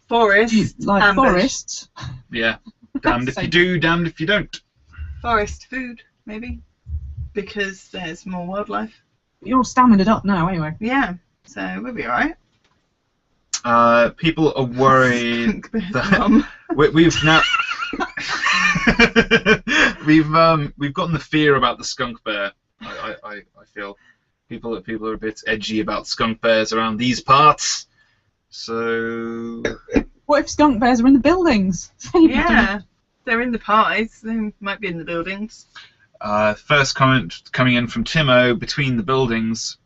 Forest. Like ambush. forests. Yeah. Damned if you do, damned if you don't. Forest food, maybe. Because there's more wildlife. You're all stammered up now, anyway. Yeah, so we'll be alright. People are worried that we've now we've gotten the fear about the skunk bear. I feel people are a bit edgy about skunk bears around these parts. So What if skunk bears are in the buildings? Yeah, they're in the pies. They might be in the buildings. First comment coming in from Timo, between the buildings.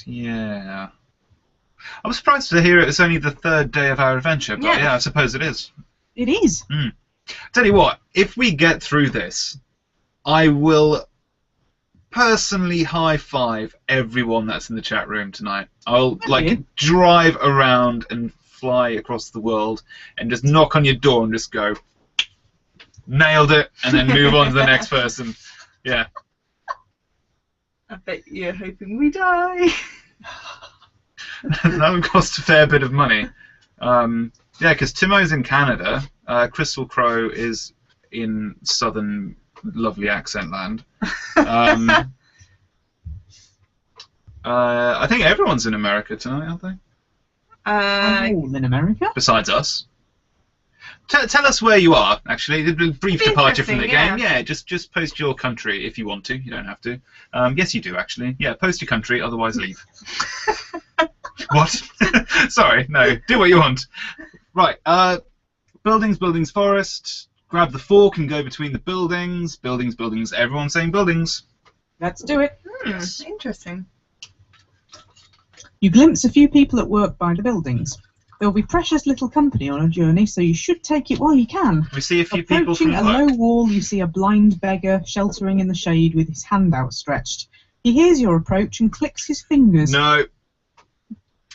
Yeah. I was surprised to hear it was only the third day of our adventure, but yeah, I suppose it is. It is. Tell you what, if we get through this, I will personally high-five everyone that's in the chat room tonight. I'll drive around and fly across the world and just knock on your door and just go, nailed it, and then move on to the next person. Yeah. I bet you're hoping we die. That would cost a fair bit of money. Yeah, because Timo's in Canada, Crystal Crow is in southern lovely accent land. I think everyone's in America tonight, aren't they? All in America? Besides us. Tell us where you are, actually. A brief departure from the game. Yeah, just post your country if you want to. You don't have to. Yes, you do, actually. Yeah, post your country, otherwise leave. What? Sorry, no. Do what you want. Right. Buildings, forest. Grab the fork and go between the buildings. Buildings. Everyone's saying buildings. Let's do it. Yes. Interesting. You glimpse a few people at work by the buildings. There will be precious little company on a journey, so you should take it while you can. We see a few people from Approaching a low wall, you see a blind beggar sheltering in the shade with his hand outstretched. He hears your approach and clicks his fingers. No.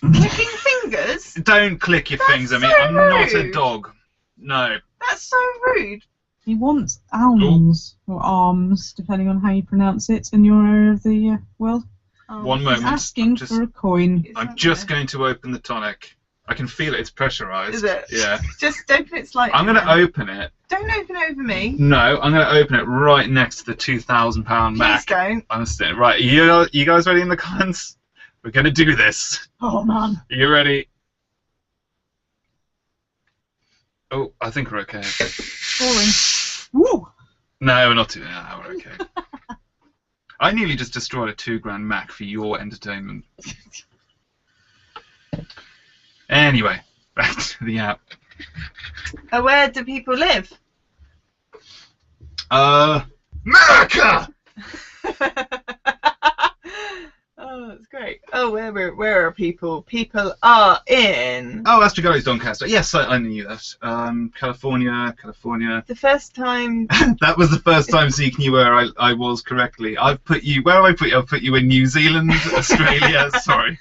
Clicking fingers? Don't click your fingers at me. so I'm not a rude. dog. No. That's so rude. He wants alms, or arms, depending on how you pronounce it in your area of the world. One He's moment. asking for a coin. I'm just going to open the tonic. I can feel it. It's pressurized. Is it? Yeah. Just open it slightly. I'm going to open it. Don't open it over me. No, I'm going to open it right next to the £2,000 Please Mac. don't. I'm sitting right. You guys ready in the comments? We're going to do this. Oh man. Are you ready? Oh, I think we're okay. Boring. Woo! No, we're not doing that. We're okay. I nearly just destroyed a £2,000 Mac for your entertainment. Anyway, back to the app. Where do people live? America! Oh, that's great. Oh, where are people? People are in. Oh, Astrogalli's Doncaster. Yes, I knew that. California. The first time. That was the first time Zeke knew where I was correctly. I've put you. Where have I put you? I've put you in New Zealand, Australia. Sorry.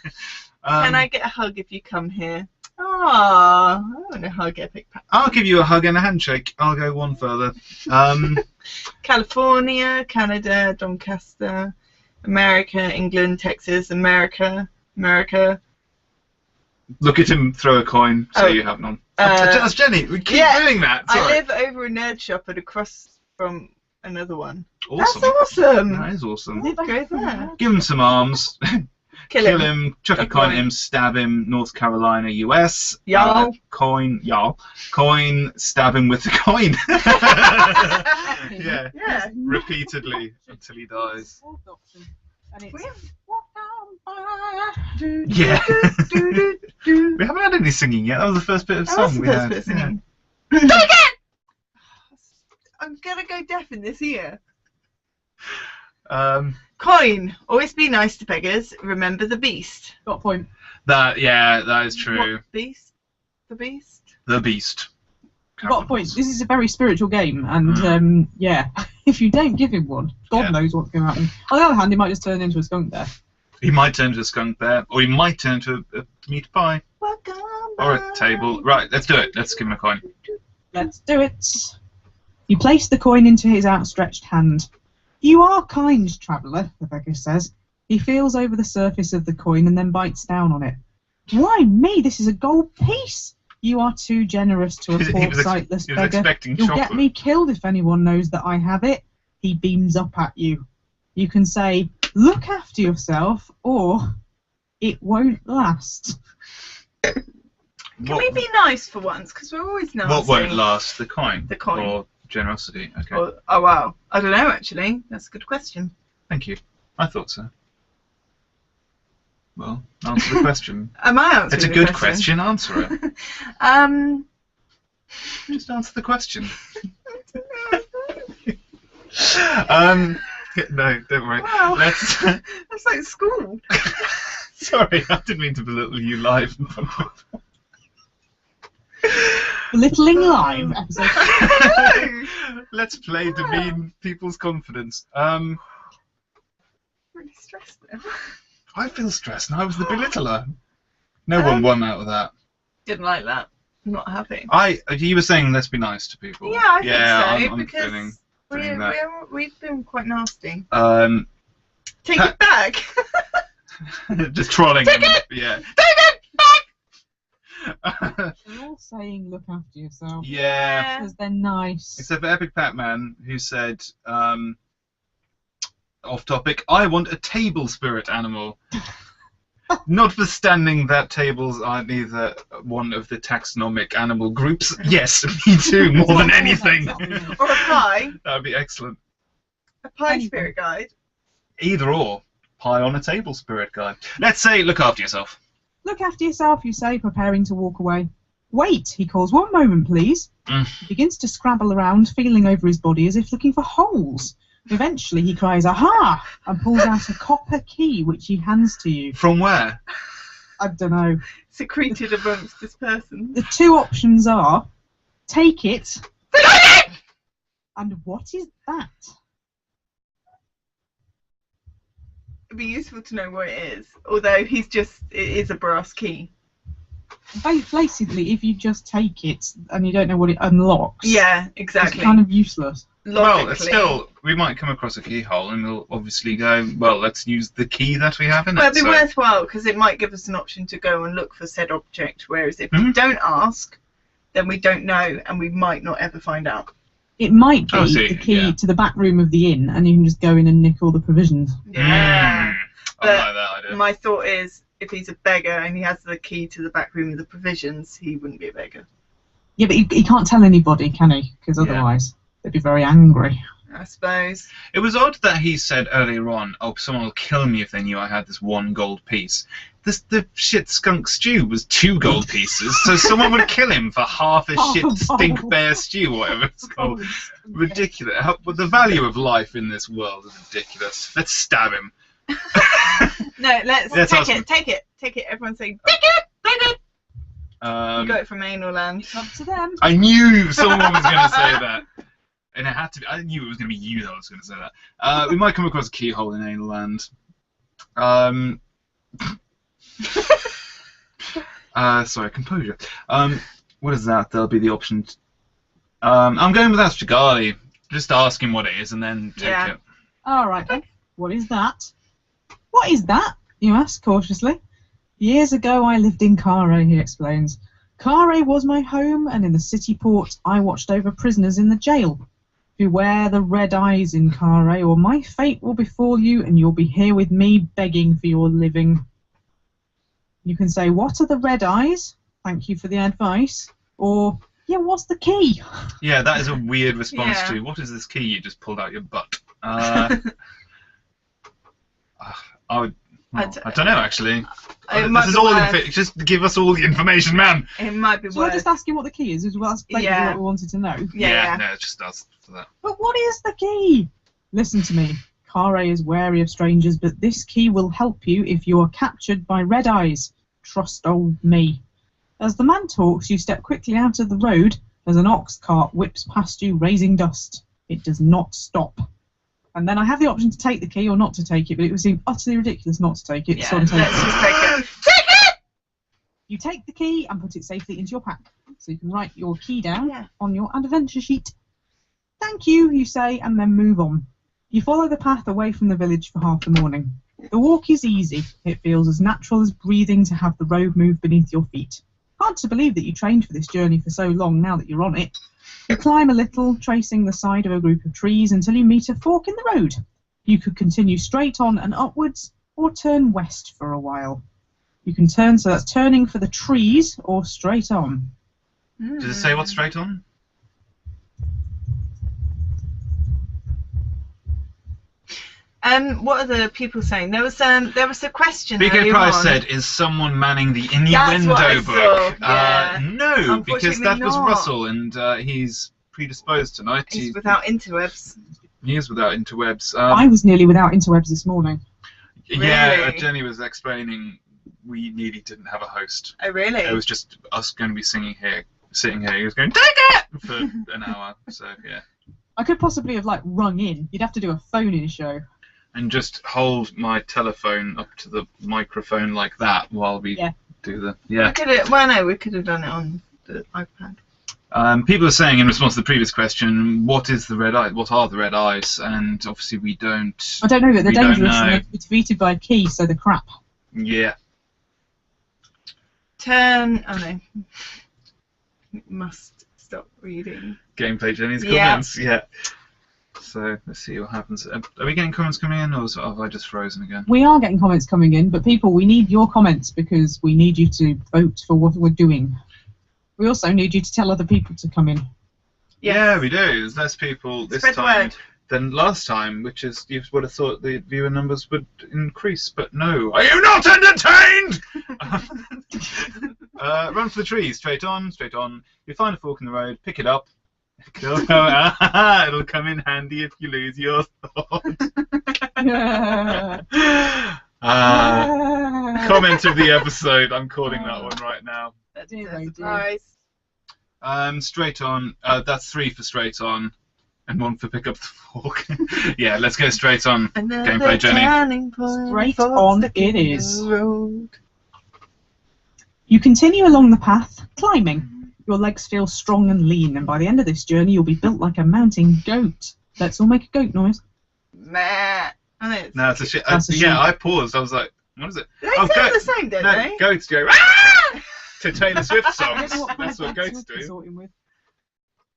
Can I get a hug if you come here? Ah, I want a hug, epic. I'll give you a hug and a handshake. I'll go one further. California, Canada, Doncaster, America, England, Texas, America. Look at him throw a coin. So Oh. you have none. That's Jenny. We keep doing that. Sorry. I live over a nerd shop and across from another one. Awesome. That's awesome. That is awesome. Go there. Give him some arms. Kill him. Chuck a coin at him, stab him, North Carolina, US. Y'all. Coin, stab him with the coin. Yeah. Yeah. Repeatedly until he dies. And it's We have- Yeah. We haven't had any singing yet. That was the first bit of That was song the we first had. bit of Yeah. singing. Do it again! I'm gonna go deaf in this ear. Coin. Always be nice to beggars. Remember the beast. Got a point. That is true. What beast? The beast? The Beast. Got a point. This is a very spiritual game, and yeah, if you don't give him one, God knows what's going to happen. On the other hand, he might just turn into a skunk there. He might turn into a skunk bear, or he might turn into a meat pie, Welcome or a table. Right, let's do it. Let's give him a coin. Let's do it. You place the coin into his outstretched hand. You are kind, traveller, the beggar says. He feels over the surface of the coin and then bites down on it. Why me? This is a gold piece. You are too generous to a poor, sightless he was beggar. expecting You'll chocolate. get me killed if anyone knows that I have it. He beams up at you. You can say, look after yourself, or it won't last. Can we be nice for once? Because we're always nice. What won't last? The coin? The coin. Or generosity? Okay. Oh, wow. I don't know, actually. That's a good question. Thank you. I thought so. Well, answer the question. Am I answering It's a the good question. Answer it. Just answer the question. No, don't worry. Wow. Let's. That's like school. Sorry, I didn't mean to belittle you live. Belittling live episode. Let's play demean people's confidence. Really stressed now. I feel stressed and I was the belittler. No one won out of that. Didn't like that. I'm not happy. You were saying let's be nice to people. Yeah, I think so. I'm because feeling that. we've been quite nasty. Take it back. Just trolling them. Take it! Yeah. Take it back! They're all saying look after yourself. Yeah. Because they're nice. Except for Epic Pac-Man, who said, off topic, I want a table spirit animal. Notwithstanding that tables aren't either one of the taxonomic animal groups. Yes, me too, more than anything. Or a pie. That would be excellent. A pie spirit guide. Either or. Pie on a table spirit guide. Let's say look after yourself. Look after yourself, you say, preparing to walk away. Wait, he calls. 1 moment, please. He begins to scrabble around, feeling over his body as if looking for holes. Eventually, he cries, aha! And pulls out a copper key, which he hands to you. From where? I don't know. Secreted amongst this person. The 2 options are, take it, and what is that? It'd be useful to know what it is. Although it is a brass key. Basically, if you just take it and you don't know what it unlocks, yeah, exactly, it's kind of useless. Well, it's still, we might come across a keyhole and we'll obviously go, well, let's use the key that we have in it. Well, it'd be worthwhile because it might give us an option to go and look for said object, whereas if we don't ask, then we don't know and we might not ever find out. It might be the key to the back room of the inn and you can just go in and nick all the provisions. Yeah. I like that idea. My thought is, if he's a beggar and he has the key to the back room of the provisions, he wouldn't be a beggar. Yeah, but he can't tell anybody, can he? Because otherwise they'd be very angry. I suppose. It was odd that he said earlier on, oh, someone will kill me if they knew I had this 1 gold piece. The shit skunk stew was 2 gold pieces, so someone would kill him for half a shit stink bear stew, whatever it's called. Ridiculous. The value of life in this world is ridiculous. Let's stab him. No, let's take it. Everyone say, take it! You got it from anal land. Up to them. I knew someone was going to say that. And it had to be. I knew it was going to be you that was going to say that. We might come across a keyhole in anal land. Sorry, composure. What is that? There'll be the option. I'm going with Astrogali. Just ask him what it is and then take it. Alright then. What is that? What is that? You ask cautiously. Years ago I lived in Carre, he explains. Carre was my home, and in the city port I watched over prisoners in the jail. Beware the red eyes in Carre, or my fate will befall you, and you'll be here with me begging for your living. You can say, what are the red eyes? Thank you for the advice. Or, yeah, what's the key? Yeah, that is a weird response to, what is this key you just pulled out your butt? I don't know, actually. This is all just give us all the information, man. It might be worth. So I just ask you what the key is? Well, that's basically what we wanted to know. Yeah. No, just ask for that. But what is the key? Listen to me. Carre is wary of strangers, but this key will help you if you are captured by red eyes. Trust old me. As the man talks, you step quickly out of the road as an ox cart whips past you, raising dust. It does not stop. And then I have the option to take the key or not to take it, but it would seem utterly ridiculous not to take it. Yeah, so let's just take it. Take it! You take the key and put it safely into your pack. So you can write your key down on your adventure sheet. Thank you, you say, and then move on. You follow the path away from the village for half the morning. The walk is easy. It feels as natural as breathing to have the road move beneath your feet. Hard to believe that you trained for this journey for so long now that you're on it. You climb a little, tracing the side of a group of trees until you meet a fork in the road. You could continue straight on and upwards, or turn west for a while. You can turn, so that's turning for the trees, or straight on. Does it say what's straight on? What are the people saying? There was a question. BK Price said, "Is someone manning the innuendo book?" Yeah. No, because that was Russell, and he's predisposed tonight. He's without interwebs. He is without interwebs. I was nearly without interwebs this morning. Yeah, Really? Jenny was explaining we nearly didn't have a host. Oh, really? It was just us going to be sitting here. He was going, take it! For an hour, so yeah. I could possibly have, rung in. You'd have to do a phone-in show. And just hold my telephone up to the microphone like that while we do the... Yeah. We could have done it on the iPad. People are saying in response to the previous question, what is the red eye? What are the red eyes? And obviously we don't... I don't know, but they're dangerous and they're defeated by a key, so they're crap. Yeah. Turn... Oh, no. Must stop reading. Gameplay Jenny's comments, yeah. So let's see what happens. Are we getting comments coming in, or have I just frozen again? We are getting comments coming in, but people, we need your comments because we need you to vote for what we're doing. We also need you to tell other people to come in. Yes. Yeah, we do. There's less people this time than last time, which is, you would have thought the viewer numbers would increase, but no. Are you not entertained? Run for the trees, straight on, straight on. You find a fork in the road, pick it up. It'll come in handy if you lose your thought. Comment of the episode. I'm calling that one right now. That's a surprise. Straight on. That's 3 for straight on. And one for pick up the fork. Yeah, let's go straight on. Another Gameplay journey. turning point Straight for on the it is. road. You continue along the path, climbing. Your legs feel strong and lean, and by the end of this journey, you'll be built like a mountain goat. Let's all make a goat noise. Meh. No, it's a shit. That's a sheep. Yeah, I paused. I was like, what is it? They sound the same, don't no, they? goats go "Ah!" to Taylor Swift songs. That's what goats do. With.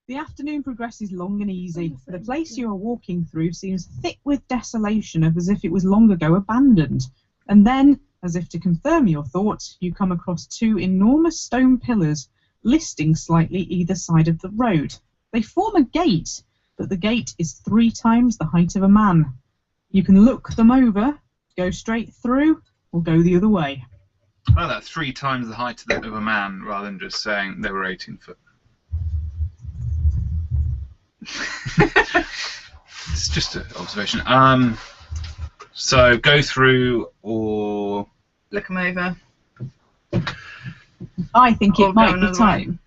The afternoon progresses long and easy. The place you are walking through seems thick with desolation, as if it was long ago abandoned. And then, as if to confirm your thoughts, you come across two enormous stone pillars, listing slightly either side of the road. They form a gate, but the gate is 3 times the height of a man. You can look them over, go straight through, or go the other way. Well, that's 3 times the height of a man, rather than just saying they were 18 foot. It's just an observation. So go through or Look them over. I think it might be time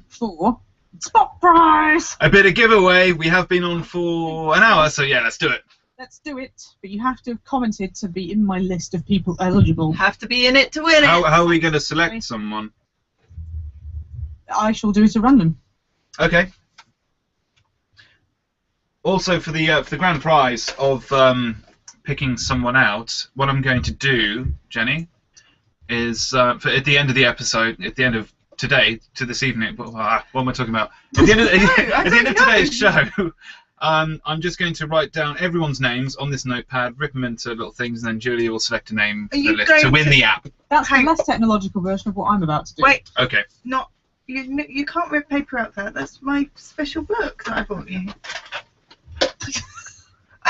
for spot prize. A bit of giveaway. We have been on for an hour, so yeah, let's do it. Let's do it, but you have to have commented to be in my list of people eligible. Have to be in it to win it. How are we going to select someone? I shall do it at random. Okay. Also, for the grand prize of picking someone out, what I'm going to do, Jenny, is at the end of the episode, at the end of today, to this evening, what am I talking about? At the end of today's show, I'm just going to write down everyone's names on this notepad, rip them into little things, and then Julia will select a name for the list to win the app. That's the less technological version of what I'm about to do. Wait. Okay. You can't rip paper out that. That's my special book that I bought you.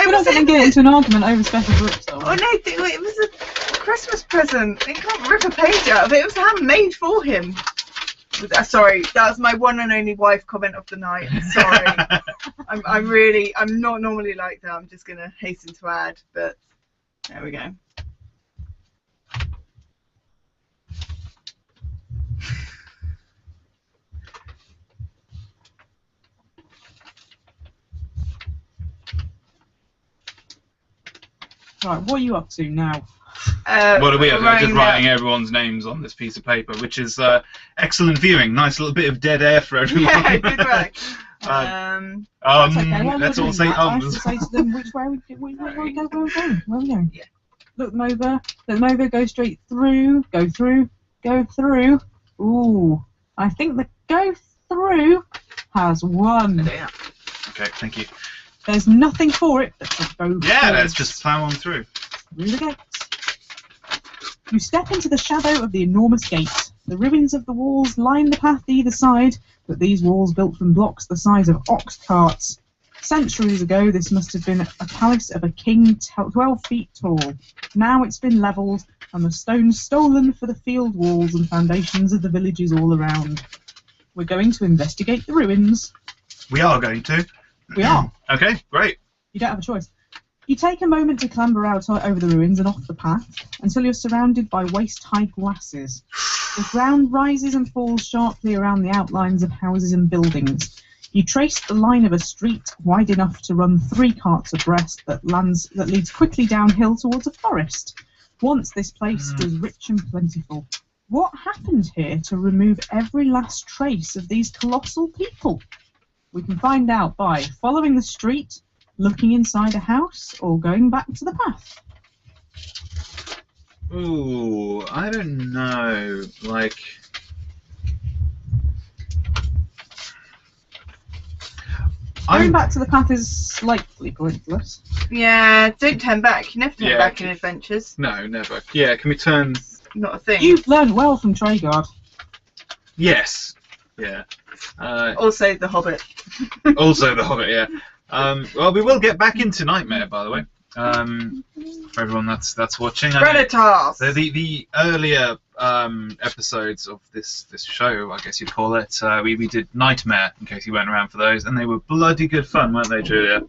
We're not going to get into an argument over special books, though. Oh no, it was a Christmas present. You can't rip a page out of it. It was handmade for him. Sorry, that's my one and only wife comment of the night. Sorry. I'm not normally like that. I'm just going to hasten to add, but there we go. Right, what are you up to now? What are we up to? Just writing everyone's names on this piece of paper, which is excellent viewing. Nice little bit of dead air for everyone. Yeah, good work. Okay, let's all say I have to say to them which way we go. Where are we going? Yeah. Look them over, go straight through, go through, go through. Ooh, I think the go through has won. Okay, thank you. There's nothing for it but to go forward. Let's just plough on through. Through the gate. You step into the shadow of the enormous gate. The ruins of the walls line the path either side, but these walls built from blocks the size of ox carts. Centuries ago, this must have been a palace of a king 12 feet tall. Now it's been levelled, and the stones stolen for the field walls and foundations of the villages all around. We're going to investigate the ruins. We are going to. We are. Okay, great. You don't have a choice. You take a moment to clamber out over the ruins and off the path until you're surrounded by waist-high grasses. The ground rises and falls sharply around the outlines of houses and buildings. You trace the line of a street wide enough to run 3 carts abreast that leads quickly downhill towards a forest. Once this place was rich and plentiful. What happened here to remove every last trace of these colossal people? We can find out by following the street, looking inside a house, or going back to the path. Ooh, I don't know. Like, going back to the path is slightly pointless. Yeah, don't turn back. You never turn back in adventures. No, never. Yeah, can we turn? Not a thing. You've learned well from Traegard. Yes. Yeah. Also The Hobbit. Also The Hobbit, yeah. Well, we will get back into Nightmare, by the way. For everyone that's watching. Predators! The earlier episodes of this show, I guess you'd call it, we did Nightmare, in case you weren't around for those, and they were bloody good fun, weren't they, Julia?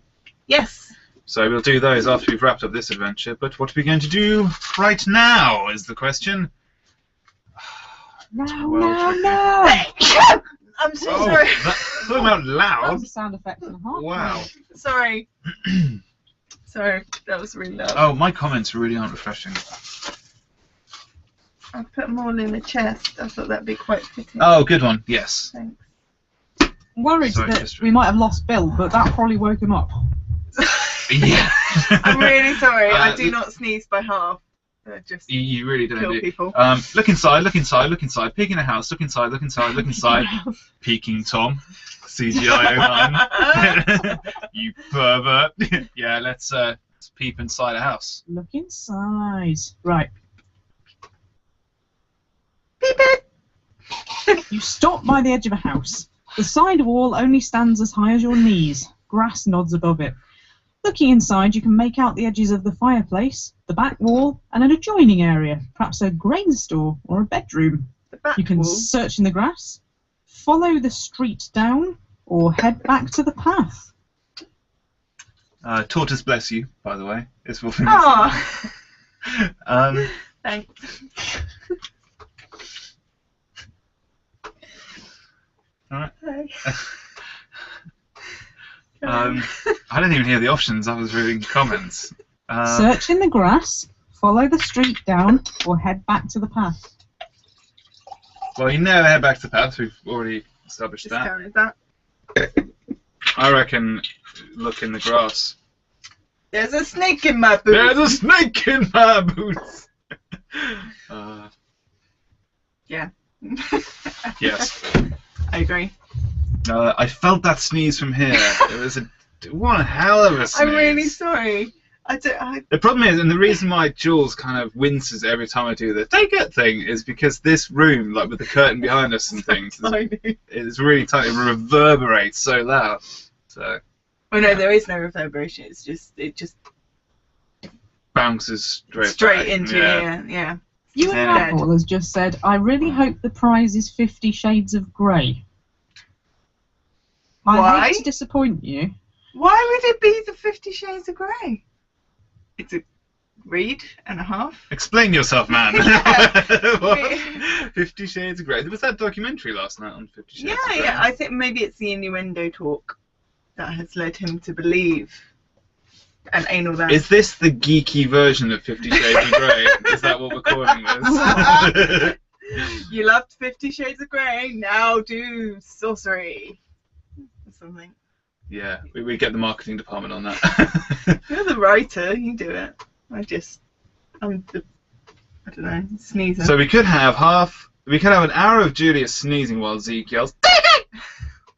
Yes. So we'll do those after we've wrapped up this adventure, but what are we going to do right now, is the question. No. I'm so sorry. Talking about That loud. was a sound effect and a half. Wow. Sorry. Sorry, that was really loud. Oh, my comments really aren't refreshing. I put them all in the chest. I thought that'd be quite fitting. Oh, good one. Yes. Thanks. I'm worried Sorry, that history. we might have lost Bill, but that probably woke him up. Yeah. I'm really sorry. I do not sneeze by half. Just You really don't kill do. people. Look inside, look inside, look inside. Peek in a house, look inside, look inside, look inside. Peeking Tom. CGI 09. You pervert. Yeah, let's peep inside a house. Look inside. Right. Beep it. You stop by the edge of a house. The side wall only stands as high as your knees. Grass nods above it. Looking inside, you can make out the edges of the fireplace, the back wall, and an adjoining area, perhaps a grain store or a bedroom. The back You can wall. search in the grass, follow the street down, or head back to the path. Tortoise bless you, by the way. It's what Oh, thanks. Alright. Hi. I didn't even hear the options. I was reading comments. Search in the grass, follow the street down, or head back to the path. Well, you never head back to the path. We've already established that. Discounted that. I reckon look in the grass. There's a snake in my boot. There's a snake in my boots. Yeah. Yes. I agree. I felt that sneeze from here. It was one hell of a sneeze. I'm really sorry. The problem is, and the reason why Jules kind of winces every time I do the take it thing is because this room, like with the curtain behind us and things, it's really tight. It reverberates so loud. So. Oh no, there is no reverberation. It just bounces straight back. into your ear. Yeah. You and Yeah. Apple has just said, I really hope the prize is 50 Shades of Grey. I Why? hate to disappoint you. Why would it be the 50 Shades of Grey? It's a read and a half. Explain yourself, man. Yeah. What? 50 Shades of Grey. There was that documentary last night on 50 Shades of Grey. Yeah. I think maybe it's the innuendo talk that has led him to believe and anal that. Is this the geeky version of 50 Shades of Grey? Is that what we're calling this? You loved 50 Shades of Grey, now do Sorcery. Or something. Yeah, we get the marketing department on that. You're the writer, you do it. I'm the, I don't know, sneezer. So we could have an hour of Julius sneezing while Zeke yells,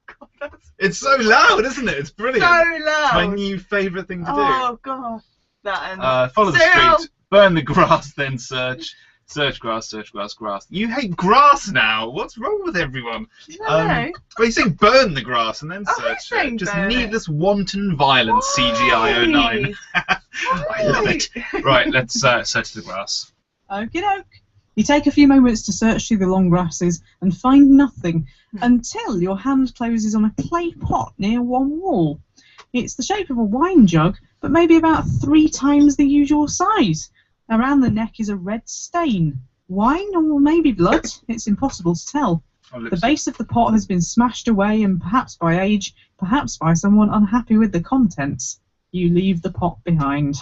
God, that's it's so loud, isn't it? It's brilliant. so It's my loud. new favourite thing to do. Oh, God. That and Follow the street, burn the grass, then search. Search grass, grass. You hate grass now. What's wrong with everyone? No. Well, you saying burn the grass and then Oh, I'm search saying it. Just burn it. needless wanton violence, CGI 09. I love it. Right, let's search the grass. Okie doke. You take a few moments to search through the long grasses and find nothing until your hand closes on a clay pot near one wall. It's the shape of a wine jug, but maybe about 3 times the usual size. Around the neck is a red stain. Wine or maybe blood? It's impossible to tell. The base of the pot has been smashed away, and perhaps by age, perhaps by someone unhappy with the contents. You leave the pot behind.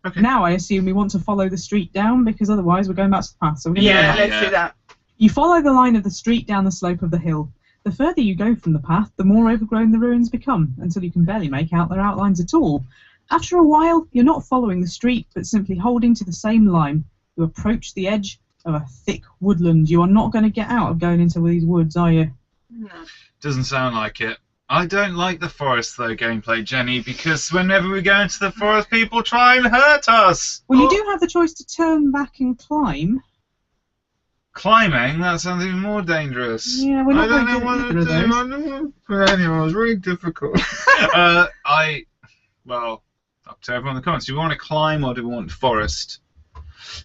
Okay. Now I assume we want to follow the street down, because otherwise we're going back to the path. So we're going Yeah, to let's do that. You follow the line of the street down the slope of the hill. The further you go from the path, the more overgrown the ruins become, until you can barely make out their outlines at all. After a while, you're not following the street, but simply holding to the same line. You approach the edge of a thick woodland. You are not going to get out of going into these woods, are you? No. Doesn't sound like it. I don't like the forest, though, gameplay, Jenny, because whenever we go into the forest, people try and hurt us. Well, you do have the choice to turn back and climb. Climbing? That sounds even more dangerous. Yeah, we're not I don't very know what good to at do. either I of don't know. But anyway, it was really difficult. Well, up to everyone in the comments. Do we want to climb or do we want forest?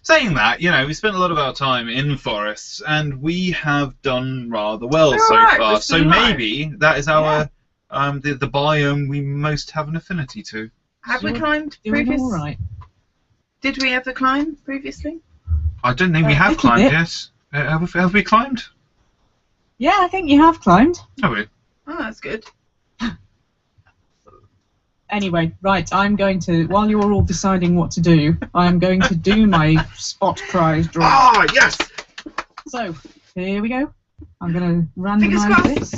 Saying that, you know, we spent a lot of our time in forests, and we have done rather well We're so alright, far. we're So still alive. maybe that is our the biome we most have an affinity to. Have we Doing- climbed Doing previously? all right. Did we ever climb previously? I don't think we A have little climbed bit. yet. Have we climbed? Yeah, I think you have climbed. Oh, really? Oh, that's good. Anyway, right, I'm going to, while you're all deciding what to do, I'm going to do my spot prize draw. Ah, yes! So, here we go. I'm going to randomise this.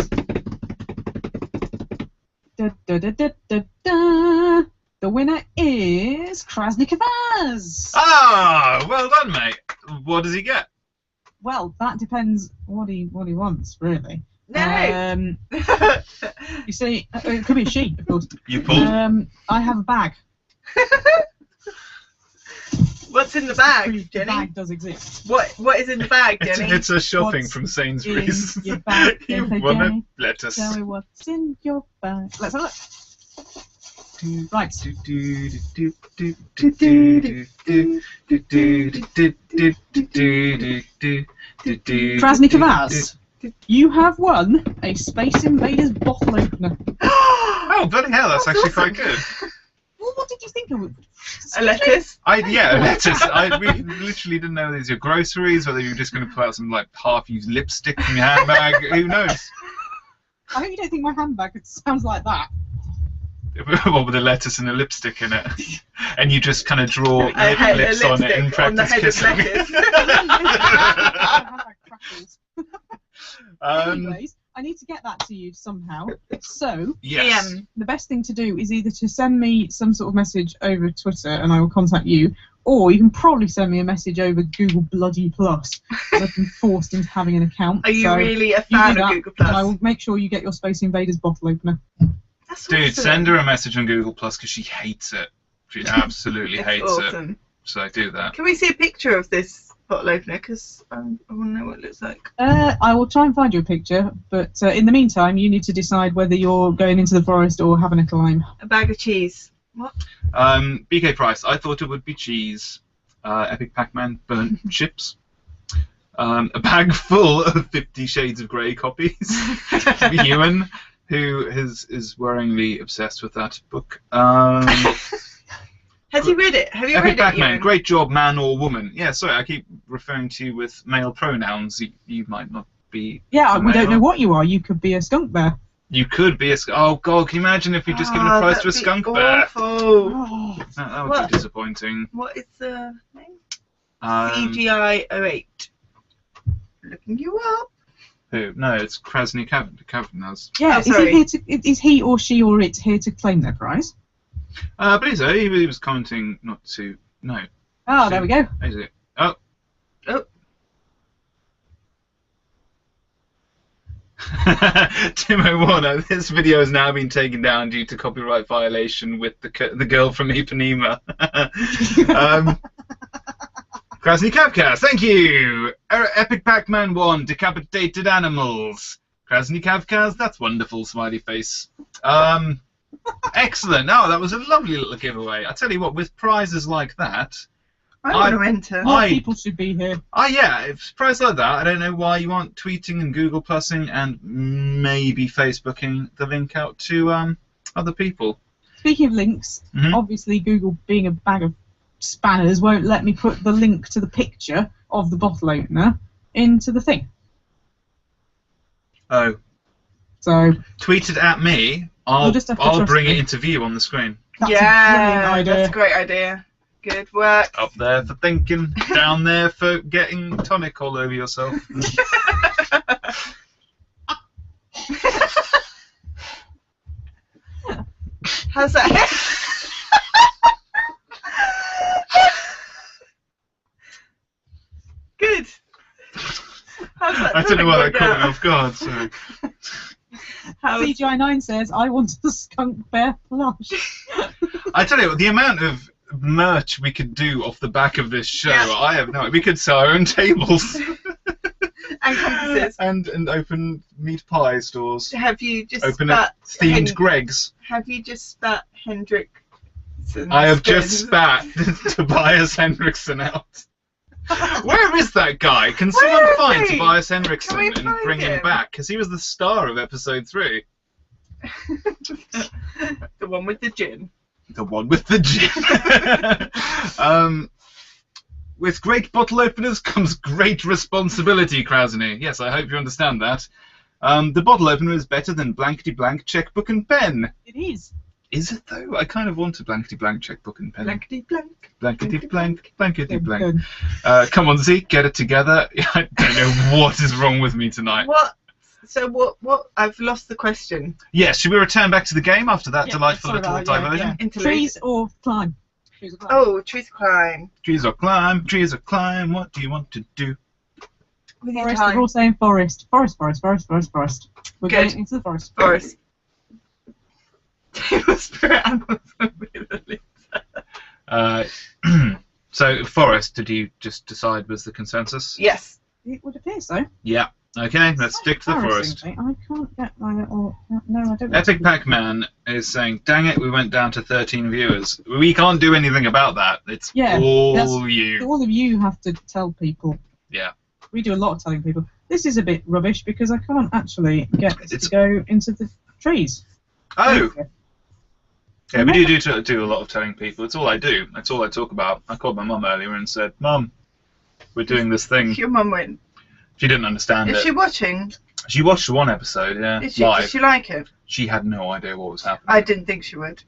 Da, da, da, da, da, da. The winner is Krasny Kavaz. Ah, well done, mate. What does he get? Well, that depends what he wants, really. No. You see, it could be a she, of course. You pulled. I have a bag. What's in the bag, The Jenny? bag does exist. What is in the bag, Jenny? It's a shopping What's from Sainsbury's. in your bag? You Okay, want Jenny? a lettuce. Tell me what's in your bag. Let's have a look. Right. Krasny Kavaz, you have won a Space Invaders bottle opener. Oh, bloody hell, that's actually awesome. quite good. Well, what did you think of it? A lettuce? Yeah, lettuce. We literally didn't know these are groceries, whether you were just going to pull out some like half-used lipstick from your handbag. Who knows? I hope you don't think my handbag sounds like that. What with a lettuce and a lipstick in it, and you just kind of draw A lips on it and on the practice head of kissing. Handbag crackles. Um, Anyways, I need to get that to you somehow. So, yes. the best thing to do is either to send me some sort of message over Twitter and I will contact you, or you can probably send me a message over Google Bloody Plus. I've been forced into having an account. Are you so really a you fan do of that, Google and I Plus? will make sure you get your Space Invaders bottle opener. That's Dude, awesome. send her a message on Google Plus because she hates it. She absolutely It's hates awesome. it. So do that. Can we see a picture of this bottle opener? Because I want to know what it looks like. I will try and find you a picture, but in the meantime, you need to decide whether you're going into the forest or having a climb. A bag of cheese. What? BK Price, I thought it would be cheese. Epic Pac-Man burnt chips. A bag full of 50 Shades of Grey copies. Ewan, who is worryingly obsessed with that book. Has he read it? Have you Epic read Pac-Man, it? great job, man or woman. Yeah, sorry, I keep referring to you with male pronouns. You might not be. Yeah, we don't male. know what you are. You could be a skunk bear. You could be a. Oh God, can you imagine if you'd just given a prize to a skunk bear? Awful. Oh. That would What? be disappointing. What is the name? CGI. CGI08. Looking you up. Who? No, it's Krasny Kavaz. Yeah, Oh, sorry. is he or she or it here to claim their prize? But he was commenting not to. No. Oh, there we go. Is it? Oh. Oh. Timo Warner, this video has now been taken down due to copyright violation with the girl from Ipanema. Krasny Kavkaz, thank you! Epic Pac-Man 1, decapitated animals. Krasny Kavkaz, that's wonderful, smiley face. Excellent. Oh, that was a lovely little giveaway. I tell you what, with prizes like that, I want to enter. More people should be here. yeah, if prize like that, I don't know why you aren't tweeting and Google Plusing and maybe Facebooking the link out to other people. Speaking of links, obviously Google, being a bag of spanners, won't let me put the link to the picture of the bottle opener into the thing. Oh. So Tweet it at me. I'll bring it into view on the screen. that's a brilliant idea. That's a great idea. Good work. Up there for thinking, down there for getting tonic all over yourself. How's that? Good. How's that? I don't know why that tonic caught me worked off guard. So. out? CGI9 says, I want a skunk bear plush. I tell you what, the amount of merch we could do off the back of this show, Yeah. I have no idea. We could sell our own tables. And compasses. and open meat pie stores. Have you just Open up spat themed Greg's. Have you just spat Hendrick? I have just spat Tobias Henriksen out. Where is that guy? Can Where someone is find he? Tobias Can Henriksen we and find bring him him? back? Because he was the star of episode 3. The one with the gin. The one with the gin. With great bottle openers comes great responsibility, Krasny. Yes, I hope you understand that. The bottle opener is better than blankety-blank checkbook and pen. It is. Is it, though? I kind of want a blankety-blank checkbook and pen. Blankety-blank. Blankety-blank, blankety-blank. Good. Come on, Zeke, get it together. I don't know what is wrong with me tonight. What? So what? I've lost the question. Yes, should we return back to the game after that Yeah, delightful sorry little about that, diversion? Interlude. Trees or climb? Trees or climb? Oh, trees climb. Trees or climb, what do you want to do? With your Forest, we're time. all saying forest. Forest. We're Good. going into the forest. Forest. Table spirit animals will be the leader. So, forest, did you just decide was the consensus? Yes. It would appear so. Yeah. Okay, let's stick to the forest. I can't get my little... No, I don't... Epic Pac-Man is saying, dang it, we went down to 13 viewers. We can't do anything about that. It's all you. All of you have to tell people. Yeah. We do a lot of telling people. This is a bit rubbish because I can't actually get to go into the trees. Oh! Yeah, we do a lot of telling people. It's all I do. That's all I talk about. I called my mum earlier and said, Mum, we're doing this thing. Your mum went. She didn't understand it. Is she watching? She watched one episode, yeah, Did she like it? She had no idea what was happening. I didn't think she would.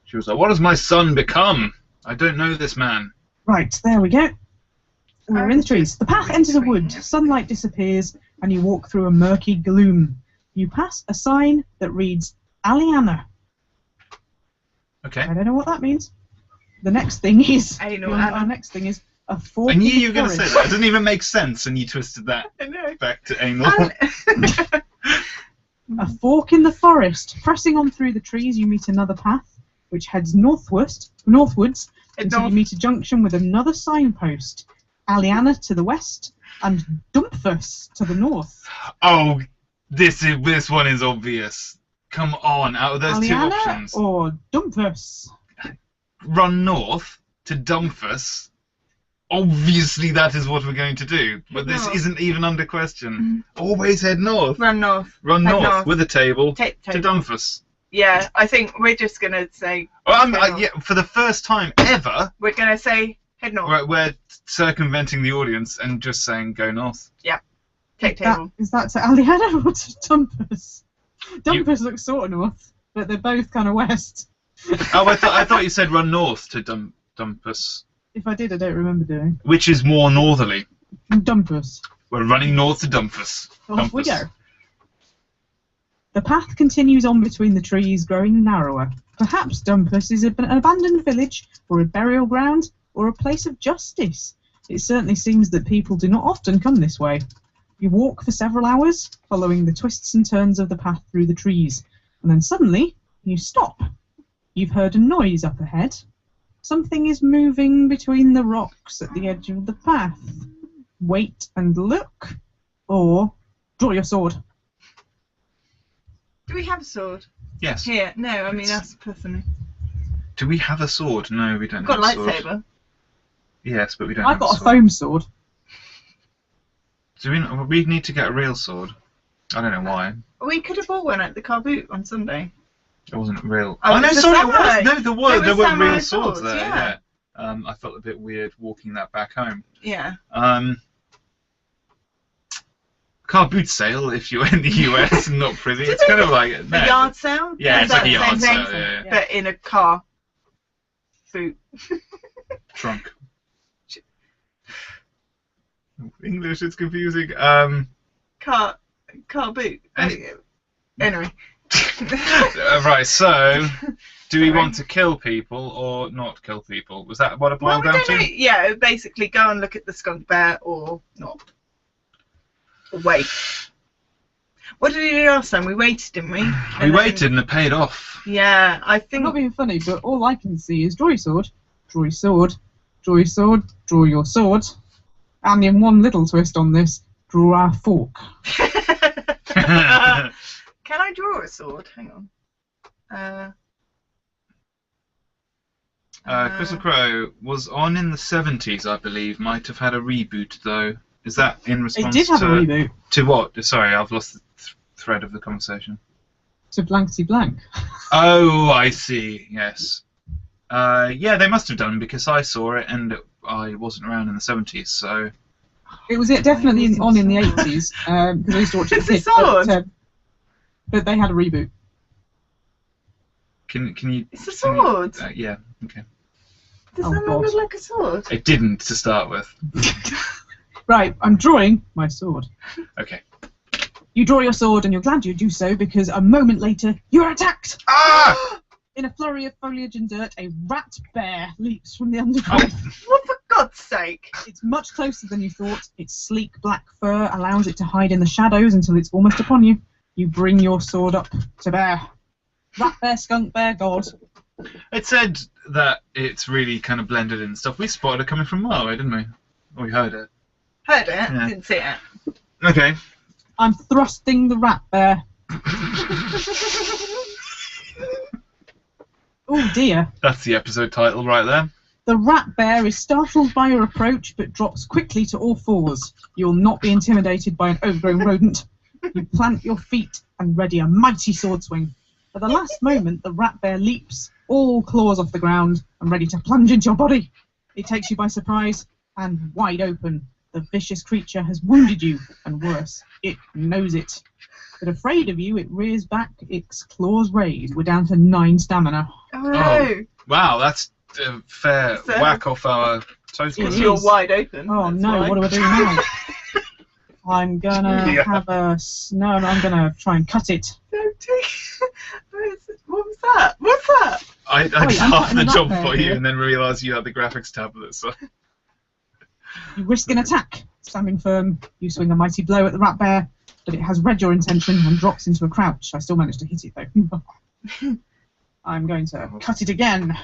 She was like, what has my son become? I don't know this man. Right, there we go. We're in the trees. The path enters a wood. Sunlight disappears, and you walk through a murky gloom. You pass a sign that reads, Aliana. Okay. I don't know what that means. The next thing is... Anal. Our next thing is a fork I knew in the you were going to say forest. that. It doesn't even make sense, and you twisted that I know. back to anal. A fork in the forest. Pressing on through the trees, you meet another path, which heads northwards, until you meet a junction with another signpost. Aliana to the west, and Dumfus to the north. Oh, this one is obvious. Come on, out of those two Aliana options. or Dumfus? Run north to Dumfus. Obviously that is what we're going to do, but this isn't even under question. Always head north. Run north. Run Head north, north. with a table Table. to Dumfus. Yeah, I think we're just going to say... Well, head north. yeah, for the first time ever, We're going to say head north. we're circumventing the audience and just saying go north. Take table. Is that to Aliana or to Dumfus? Dumfus looks sort of north, but they're both kind of west. Oh, I thought you said run north to Dumfus, If I did, I don't remember doing. which is more northerly. Dumfus. We're running north to Dumfus. Off we go. The path continues on between the trees, growing narrower. Perhaps Dumfus is an abandoned village, or a burial ground, or a place of justice. It certainly seems that people do not often come this way. You walk for several hours, following the twists and turns of the path through the trees, and then suddenly you stop. You've heard a noise up ahead. Something is moving between the rocks at the edge of the path. Wait and look, or draw your sword. Do we have a sword? Yes. Here. No, I mean us personally. Do we have a sword? No, we don't We've got have a a sword. lightsaber. Yes, but we don't I've have got a a sword. foam sword. Do we need to get a real sword? I don't know why. We could have bought one at the car boot on Sunday. It wasn't real. Oh, no, it was a sorry, it samurai. was. No, there were samurai real swords swords, there. yeah. I felt a bit weird walking that back home. Yeah. Car boot sale if you're in the US and not privy. It's kind of like A yard sale? Yeah, Is it's like that a the yard same sale. thing? Yeah. But in a car boot. Trunk. English, it's confusing. Car boot. Anyway. Right, so do we want to kill people or not kill people? Was that what it Well, boiled we down don't know. to? Yeah, basically go and look at the skunk bear or not. Or wait. What did we do last time? We waited, didn't we? We waited and it paid off. Yeah, I I'm think... not being funny, but all I can see is draw your sword, draw your sword, draw your sword, draw your sword, and in one little twist on this, draw our fork. Can I draw a sword? Hang on. Crystal Crow was on in the 70s, I believe. Might have had a reboot, though. Is that in response It did have a reboot to what? Sorry, I've lost the thread of the conversation. to Blankety Blank. Oh, I see. Yes. Yeah, they must have done because I saw it and I wasn't around in the 70s, so. It was definitely on in the 80s because I used to watch it as a It's a kid. sword. But they had a reboot. Can you? It's a sword. Yeah. Okay. Does Oh, that not God. look like a sword? It didn't to start with. Right, I'm drawing my sword. Okay. You draw your sword and you're glad you do so because a moment later you're attacked! Ah! In a flurry of foliage and dirt, a rat bear leaps from the undergrowth. What for God's sake? It's much closer than you thought. Its sleek black fur allows it to hide in the shadows until it's almost upon you. You bring your sword up to bear. Rat bear, skunk bear, god. It said that it's really kind of blended in and stuff. We spotted it coming from a mile away, didn't we? Or we heard it. Heard it, Yeah. didn't see it. Okay. I'm thrusting the rat bear. Oh dear. That's the episode title right there. The rat bear is startled by your approach but drops quickly to all fours. You'll not be intimidated by an overgrown rodent. You plant your feet and ready a mighty sword swing. At the last moment, the rat bear leaps, all claws off the ground, and ready to plunge into your body. It takes you by surprise, and wide open. The vicious creature has wounded you, and worse, it knows it. But afraid of you, it rears back, its claws raised. We're down to 9 stamina. Oh no. Wow, that's a fair So- whack off our total. It You're is. wide open. Oh that's no, why. what do I do now? I'm gonna Yeah. have a... No, I'm gonna try and cut it. What was that? What's that? I Wait, did I'm half cutting the the job rat for bear you here. and then realised you had the graphics tablet. So. You risk an attack. Standing firm, you swing a mighty blow at the rat bear, but it has read your intention and drops into a crouch. I still managed to hit it though. I'm going to cut it again.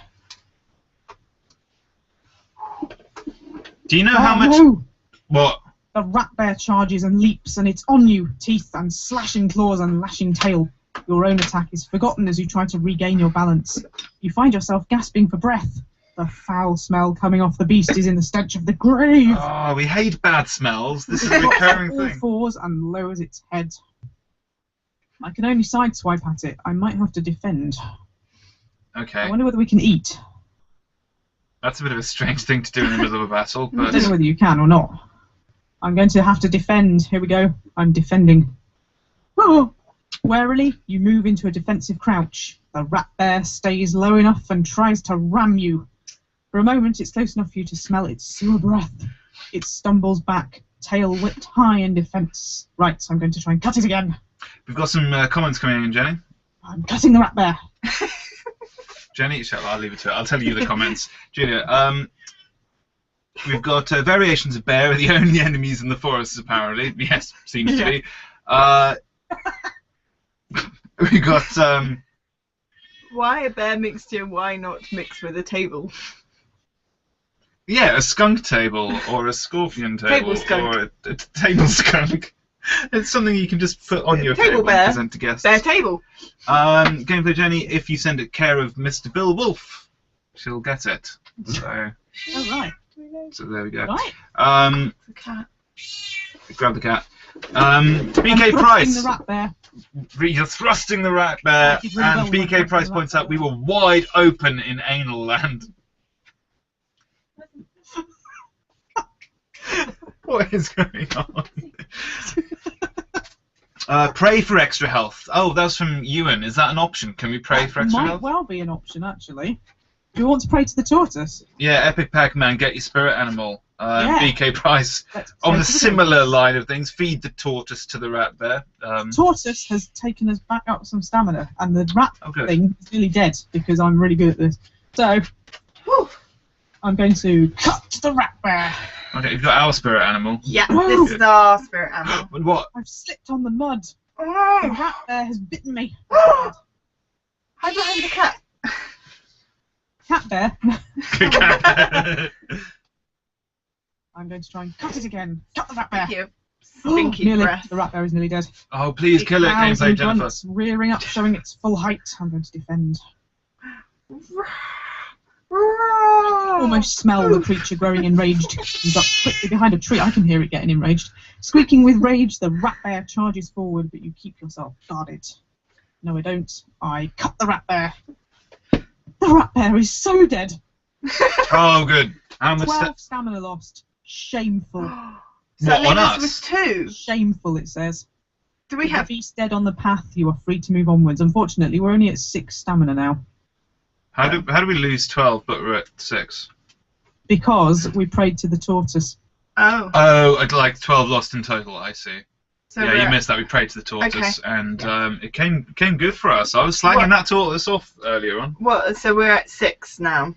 Do you know how Oh, much? no! What? The rat bear charges and leaps, and it's on you, teeth and slashing claws and lashing tail. Your own attack is forgotten as you try to regain your balance. You find yourself gasping for breath. The foul smell coming off the beast is in the stench of the grave. Oh, we hate bad smells. This is a It drops recurring to all thing. fours and lowers its head. I can only sideswipe at it. I might have to defend. I Okay, wonder whether we can eat. that's a bit of a strange thing to do in the middle of a battle, I but don't know whether you can or not. I'm going to have to defend. Here we go. I'm defending. Oh! Warily, you move into a defensive crouch. The rat bear stays low enough and tries to ram you. For a moment, it's close enough for you to smell its sewer breath. It stumbles back, tail whipped high in defense. Right, so I'm going to try and cut it again. we've got some comments coming in, Jenny. I'm cutting the rat bear. Jenny, I'll leave it to her. I'll tell you the comments. Julia, we've got variations of bear are the only enemies in the forests, apparently. Yes, seems to be. We got Why a bear mixture? Why not mix with a table? a skunk table or a scorpion table, Table skunk. or a table skunk. It's something you can just put on your Table table bear. and present to guests. Bear table. Gameplay Jenny, if you send it care of Mr. Bill Wolf, she'll get it. So Oh, right. there we go. Right. The cat. Grab the cat. I'm BK thrusting Price. the rat bear. You're thrusting the rat bear, Thank you very and well, BK well, Price well, points well. out we were wide open in anal land. What is going on? Pray for extra health. Oh, that was from Ewan. Is that an option? Can we pray for extra Might health? well be an option, actually. Do you want to pray to the tortoise? Yeah, Epic Pac-Man, get your spirit animal. Yeah. BK Price. Let's On pray a to the similar tortoise. line of things, feed the tortoise to the rat bear. Tortoise has taken us back up some stamina, and the rat Oh, good. thing is nearly dead because I'm really good at this. So, Whew. I'm going to cut the rat bear. Okay, you've got our spirit animal. Yeah, Woo. this is our spirit animal. But what? I've slipped on the mud. The Oh, rat bear has bitten me. how do I have the cat? Cat bear. I'm going to try and cut it again. Cut the rat bear. Thank you. Stinky Nearly. breath. The rat bear is nearly dead. Oh, please kill it, Cows gameplay and Jennifer. grunts rearing up, showing its full height. I'm going to defend. Almost smell the creature growing enraged. You duck quickly behind a tree. I can hear it getting enraged. Squeaking with rage, the rat bear charges forward, but you keep yourself guarded. No, I don't. I cut the rat bear. The rat bear is so dead. Oh, good. How much? 12 stamina lost. Shameful. So What, on us us? with 2. Shameful, it says. Do we have? If he's dead on the path, you are free to move onwards. Unfortunately, we're only at 6 stamina now. How do we lose 12 but we're at 6? Because we prayed to the tortoise. Oh. Oh, I'd like 12 lost in total. I see. So yeah, you missed that. We prayed to the tortoise, and it came good for us. I was slagging that tortoise off earlier on. What? So we're at 6 now.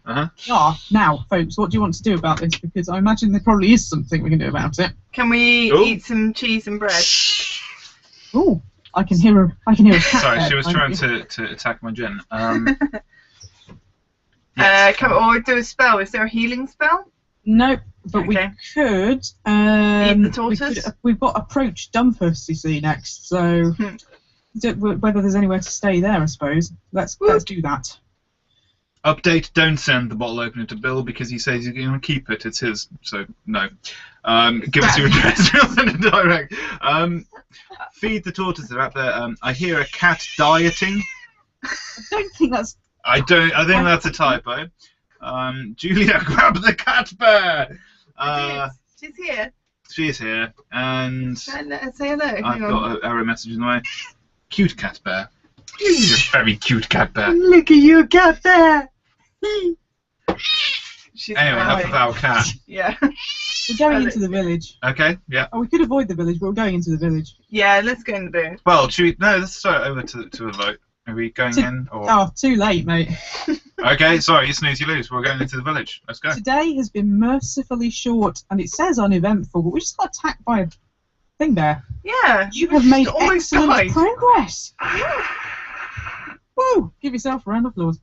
Now, folks, what do you want to do about this? Because I imagine there probably is something we can do about it. Can we eat some cheese and bread? Oh, I can hear a cat. Sorry, there. she was trying to attack my gen. Or do a spell. Is there a healing spell? No, but we could. Eat the tortoise? We've got approach Dumpus, you see, next. So whether there's anywhere to stay there, I suppose. Let's do that. Update: don't send the bottle opener to Bill because he says he's going to keep it. It's his, so no. Give us your address. We'll send it direct. Feed the tortoise. They're out there. I hear a cat dieting. I don't think that's. I think that's a typo. Julia, grab the cat bear. She's here. She's here, and Say hello. I've got an error message in the way. Cute cat bear. You're a very cute cat bear. Look at you, cat bear. Anyway, enough of our cat. Yeah. We're going into the village. Okay, yeah. Oh, we could avoid the village, but we're going into the village. Yeah, let's go in the village. Well, let's start over to a vote. Are we going in? Or? Oh, too late, mate. Okay, sorry, you snooze, you lose. We're going into the village. Let's go. Today has been mercifully short, and it says uneventful, but we just got attacked by a thing bear. Yeah. You have made almost excellent died. progress. Woo! Give yourself a round of applause.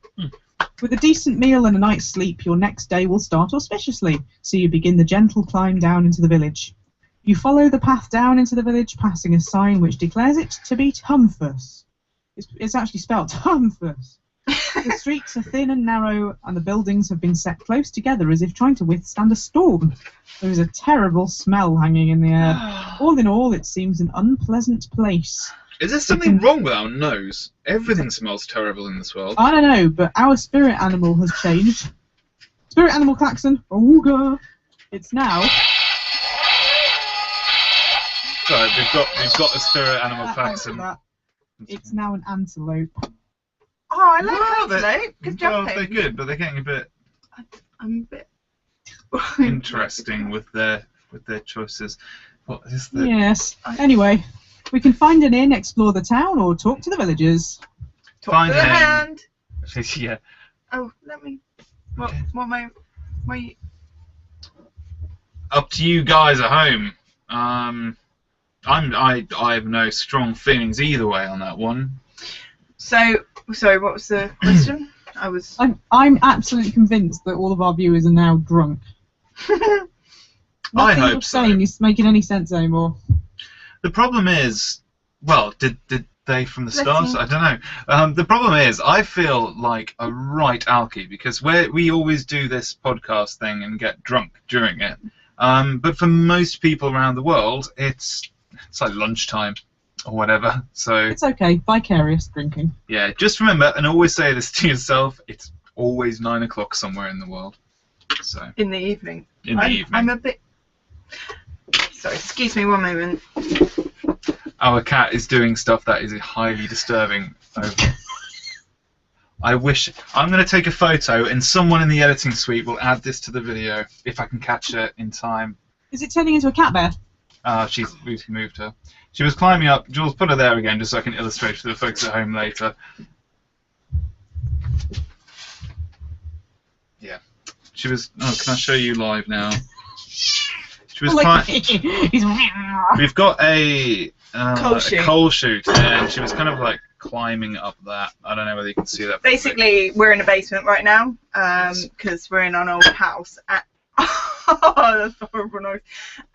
With a decent meal and a night's sleep, your next day will start auspiciously, so you begin the gentle climb down into the village. You follow the path down into the village, passing a sign which declares it to be Tumfus. It's actually spelled Tumfus. The streets are thin and narrow, and the buildings have been set close together as if trying to withstand a storm. There is a terrible smell hanging in the air. All in all, it seems an unpleasant place. Is there something wrong with our nose? Everything smells terrible in this world. I don't know, but our spirit animal has changed. Spirit animal klaxon. Ooga. It's now. Sorry, we've got a spirit animal klaxon. It's now an antelope. Oh, I like antelope. Good jumping. They're good, but they're getting a bit. I'm a bit interesting with their choices. What is the? Yes. Anyway, we can find an inn, explore the town, or talk to the villagers. Find the hand. Yeah. Oh, let me. What my. Up to you guys at home. I have no strong feelings either way on that one. So, sorry, what was the question? I'm absolutely convinced that all of our viewers are now drunk. I hope so. Nothing you're saying is making any sense anymore. The problem is, well, did they from the start? I don't know. The problem is, I feel like a right alky because we always do this podcast thing and get drunk during it. But for most people around the world, it's like lunchtime or whatever. So it's okay. Vicarious drinking. Yeah, just remember and always say this to yourself. It's always 9 o'clock somewhere in the world. So in the evening. Evening. I'm a bit. Sorry, excuse me 1 moment. Our cat is doing stuff that is highly disturbing. I wish I'm going to take a photo, and someone in the editing suite will add this to the video if I can catch it in time. Is it turning into a cat bear? We've moved her. She was climbing up. Jules, put her there again, just so I can illustrate for the folks at home later. Yeah, she was. Oh, can I show you live now? She was We've got a coal chute, and she was kind of like climbing up that. I don't know whether you can see that. Basically, we're in a basement right now because we're in an old house. Oh, that's a horrible noise.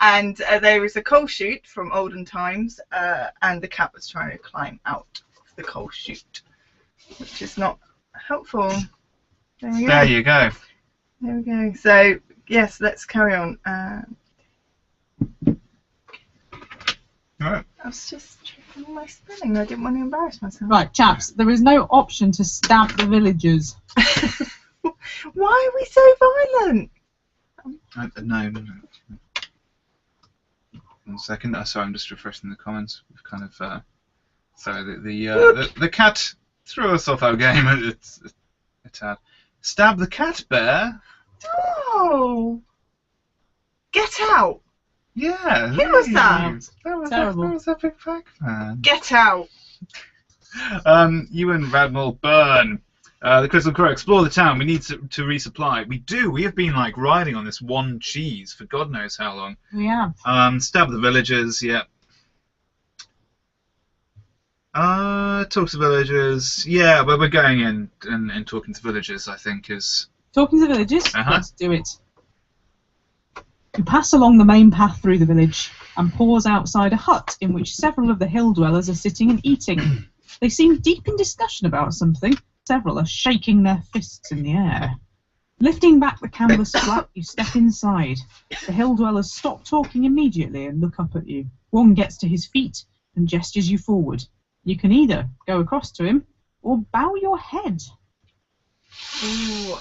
And there was a coal chute from olden times, and the cat was trying to climb out of the coal chute, which is not helpful. There we go. There you go. There we go. So, yes, let's carry on. Right. I was just checking my spelling. I didn't want to embarrass myself. Right, chaps, there is no option to stab the villagers. Why are we so violent? No. 1 second. Sorry, I'm just refreshing the comments. We've kind of so the cat threw us off our game. It's a tad. Stab the cat bear. Oh, get out! Yeah. Who was that? Terrible. That was Epic Pac-Man. Get out! You and Radmol burn. The Crystal Crow, explore the town. We need to resupply. We do. We have been like riding on this one cheese for God knows how long. We have. Stab the villagers. Yep. Talk to villagers. Yeah, but we're going in and talking to villagers. I think is. Talking to the villagers? Uh-huh. Let's do it. You pass along the main path through the village and pause outside a hut in which several of the hill dwellers are sitting and eating. They seem deep in discussion about something. Several are shaking their fists in the air. Lifting back the canvas flap, you step inside. The hill dwellers stop talking immediately and look up at you. One gets to his feet and gestures you forward. You can either go across to him or bow your head. Ooh,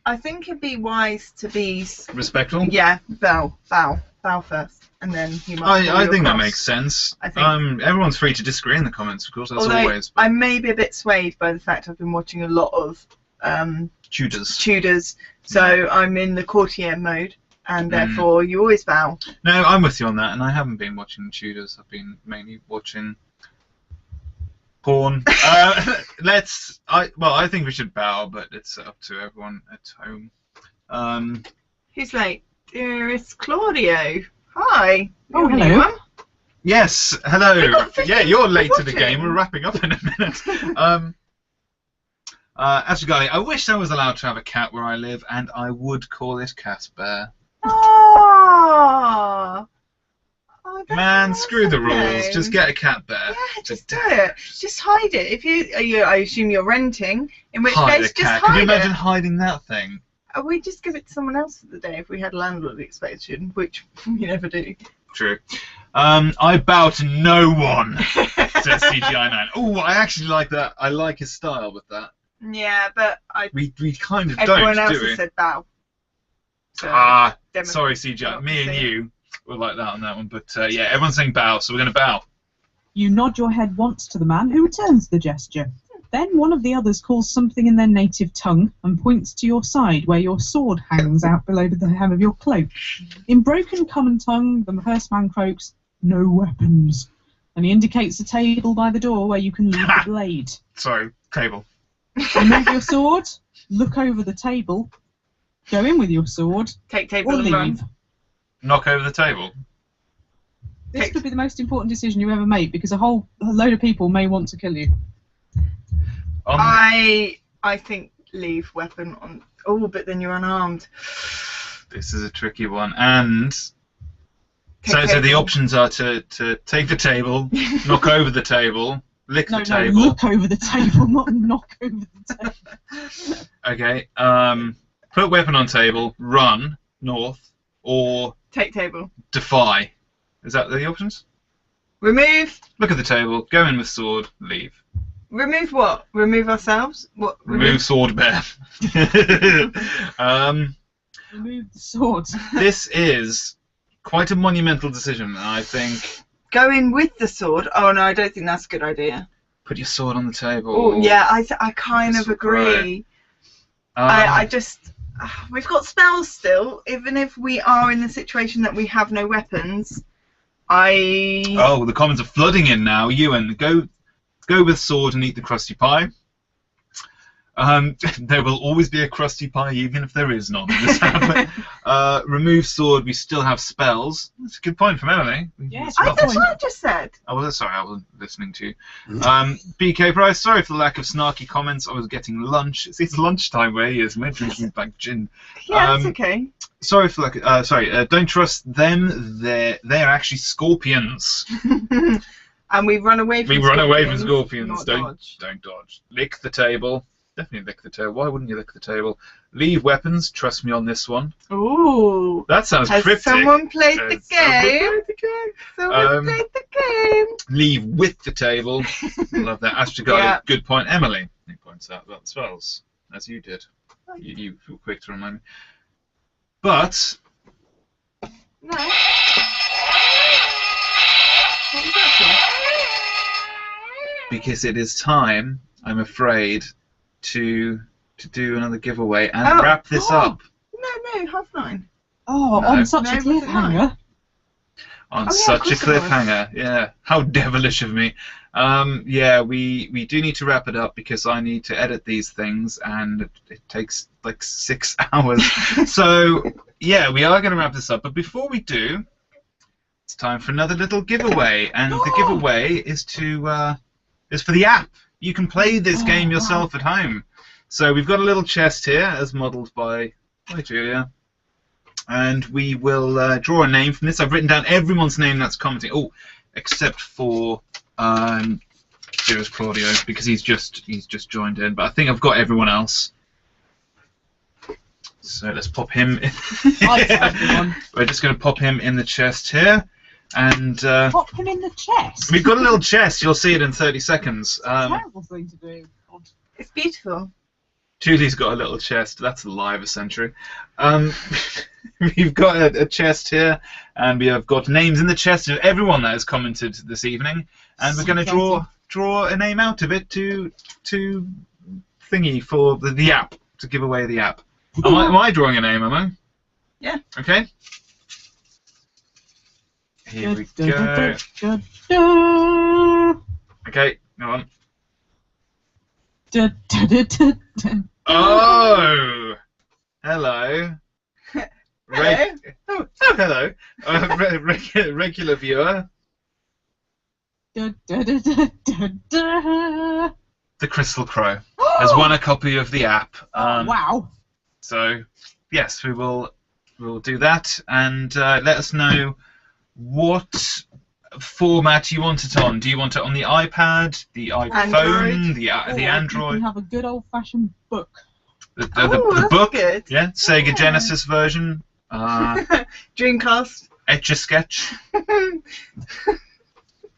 I think it'd be wise to be Respectful. Yeah, bow first, and then you might. I think that makes sense. I think. Everyone's free to disagree in the comments, of course. That's Although always. I may be a bit swayed by the fact I've been watching a lot of Tudors, so I'm in the courtier mode, and therefore you always bow. No, I'm with you on that, and I haven't been watching Tudors. I've been mainly watching porn. I think we should bow, but it's up to everyone at home. Who's late? Dearest Claudio. Hi. Oh, hello. Yes, hello. Yeah, you're late to the watching. game. We're wrapping up in a minute. Actually, I wish I was allowed to have a cat where I live, and I would call it Cat Bear. Oh, Man, screw the rules. Just get a cat bear. Yeah, just do it. Just hide it. If I assume you're renting, in which Hide case a just cat. hide Can you imagine it. hiding that thing? We just give it to someone else for the day if we had landlord inspection, which we never do. True. I bow to no one, says CGI9. Oh, I actually like that. I like his style with that. Yeah, but We kind of everyone don't, else do we? has said bow. So, Sorry, CGI. Me and democracy. you were like that on that one. But yeah, everyone's saying bow, so we're going to bow. You nod your head once to the man, who returns the gesture. Then one of the others calls something in their native tongue and points to your side, where your sword hangs out below the hem of your cloak. In broken common tongue, the first man croaks, "No weapons," and he indicates a table by the door where you can leave the blade. Sorry, table. Remove your sword, look over the table, go in with your sword, Take table or and leave. run. Knock over the table. This could be the most important decision you ever make, because a load of people may want to kill you. I think leave weapon on. Oh, but then you're unarmed. This is a tricky one. And so the table. options are to take the table, knock over the table, lick the No, table. look over the table, not knock over the table. Okay. Put weapon on table, run north, or Take table. defy. Is that the options? Remove. Look at the table, go in with sword, leave. Remove what? Remove ourselves? What? Remove sword bear. Remove the sword. This is quite a monumental decision, I think. Go in with the sword. Oh no, I don't think that's a good idea. Put your sword on the table. Oh yeah, I kind of agree. I just we've got spells still. Even if we are in the situation that we have no weapons, Oh, the comments are flooding in now. Ewan, go with sword and eat the crusty pie. There will always be a crusty pie, even if there is none. Remove sword. We still have spells. That's a good point from Emily. Yes, that's what I just said. I wasn't sorry. I wasn't listening to you. BK Price. Sorry for the lack of snarky comments. I was getting lunch. It's lunchtime where he is. We're drinking back gin. Yeah, that's okay. Sorry for the don't trust them. They're actually scorpions. And we run away from. We run away from scorpions. Not Don't dodge. Lick the table. Definitely lick the table. Why wouldn't you lick the table? Leave weapons. Trust me on this one. Ooh. That sounds Has cryptic. someone played the game? Someone played the game. Leave with the table. Love that. Astrogard, Yeah. good point. Emily, he points out about the spells, as you did. You feel quick to remind me. But No. What was that because it is time, I'm afraid, to do another giveaway and Oh. wrap this up. for? No, half 9. Oh, No. on such No, a was it cliffhanger. On Oh, yeah, of such a course it was. cliffhanger. Yeah. How devilish of me. Yeah, we do need to wrap it up because I need to edit these things and it takes like 6 hours. So, yeah, we are going to wrap this up. But before we do, it's time for another little giveaway. And the giveaway is for the app. You can play this game yourself at home. So we've got a little chest here as modelled by Julia. And we will draw a name from this. I've written down everyone's name that's commenting. Oh, except for Zero's Claudio because he's just joined in. But I think I've got everyone else. So let's pop him in. We're just going to pop him in the chest here. And Pop him in the chest. we've got a little chest. You'll see it in 30 seconds. Terrible thing to do. It's beautiful. Julie's got a little chest. That's a live essentially. We've got a chest here, and we have got names in the chest of everyone that has commented this evening, and we're going to draw a name out of it to thingy for the app, to give away the app. Am I drawing a name, am I? Yeah. Okay. Here we go. Okay, go on. Oh! Hello. Hello. Hello. Regular viewer. The The Crystal Crow has won a copy of the app. Wow. So, yes, we'll do that, and let us know what format you want it on. Do you want it on the iPad, the iPhone, the Android? You can have a good old-fashioned book. The that's book? good. Yeah, Sega Genesis version. Dreamcast. Etch-a-Sketch.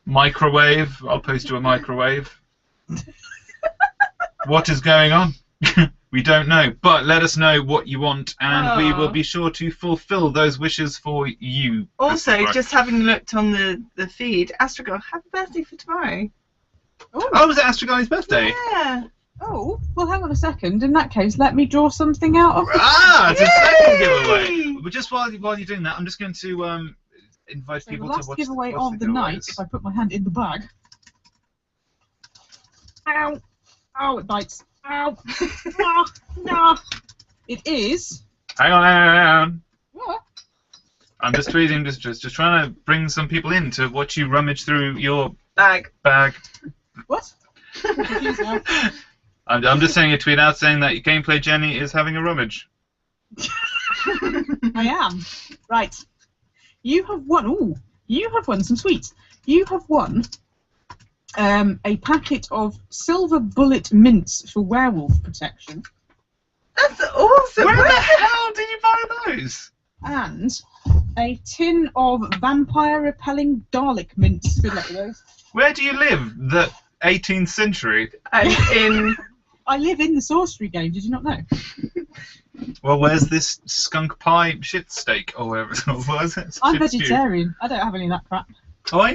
Microwave. I'll post you a microwave. What is going on? We don't know, but let us know what you want, and we will be sure to fulfill those wishes for you. Also, just having looked on the feed, Astrogirl, happy birthday for tomorrow. Oh, was it Astrogali's birthday? Yeah. Oh, well, hang on a second. In that case, let me draw something out of the... It's a second giveaway. But just while you're doing that, I'm just going to invite So people the to last watch giveaway watch of the night, if I put my hand in the bag... Ow! Ow, it bites. Ow! No! It is... Hang on. What? I'm just reading, just trying to bring some people in to watch you rummage through your Bag. What? I'm confused now. I'm just saying a tweet out saying that Gameplay Jenny is having a rummage. I am. Right. You have won... Ooh! You have won some sweets. You have won... a packet of silver bullet mints for werewolf protection. That's awesome. Where the hell did you buy those? And a tin of vampire repelling garlic mints. Good luck with those. Where do you live? The 18th century? And in... I live in the Sorcery game, did you not know? Well, where's this skunk pie shit steak or whatever it was? I'm vegetarian. I don't have any of that crap. Oh,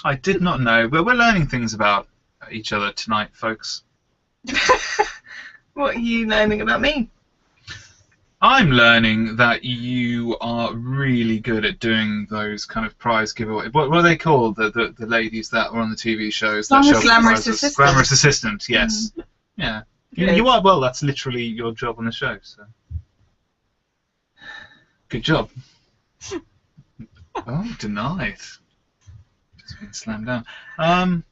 I did not know, but we're learning things about each other tonight, folks. What are you learning about me? I'm learning that you are really good at doing those kind of prize giveaways. What are they called? The ladies that are on the TV shows that show Glamorous prizes? assistant. Glamorous assistant, yes. Yeah. You are, well, that's literally your job on the show, so. Good job. Oh, denied. Just been slammed down.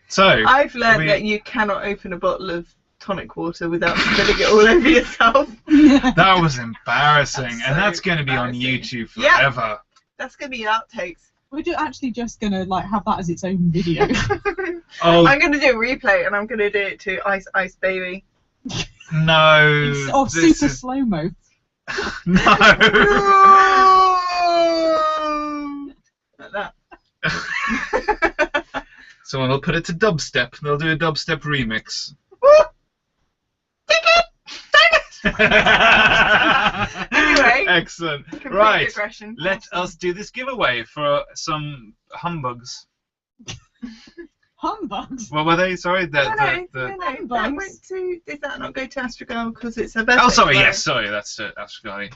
So. I've learned that you cannot open a bottle of tonic water without spilling it all over yourself. That was embarrassing, and that's going to be on YouTube forever. Yeah. That's going to be outtakes. We're actually just going to have that as its own video. I'm going to do a replay, and I'm going to do it to Ice Ice Baby. No. Super slow-mo. No. Like that. Someone will put it to dubstep. They'll do a dubstep remix. Dang it! Anyway. Excellent. Complete Right. digression. Let us do this giveaway for some humbugs. Humbugs? What were they? Sorry? No, that Humbugs. went to. Did that not go to Astrogirl because it's her birthday? Oh, sorry. today? Yes, sorry. That's Ashley.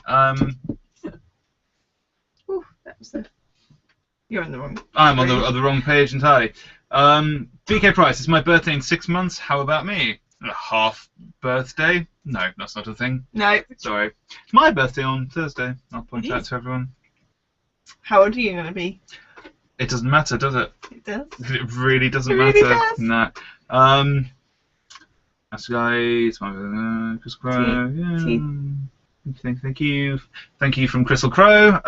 Ooh, that was the. You're on the wrong. I'm on the wrong page entirely. BK Price, it's my birthday in 6 months. How about me? A half birthday? No, that's not a thing. No. Sorry. It's my birthday on Thursday. I'll point It out is. to everyone. How old are you going to be? It doesn't matter, does it? It does. It really doesn't It really matter. does. No. That's guys. My Crystal Crow. Yeah. Thank you. Thank you from Crystal Crow.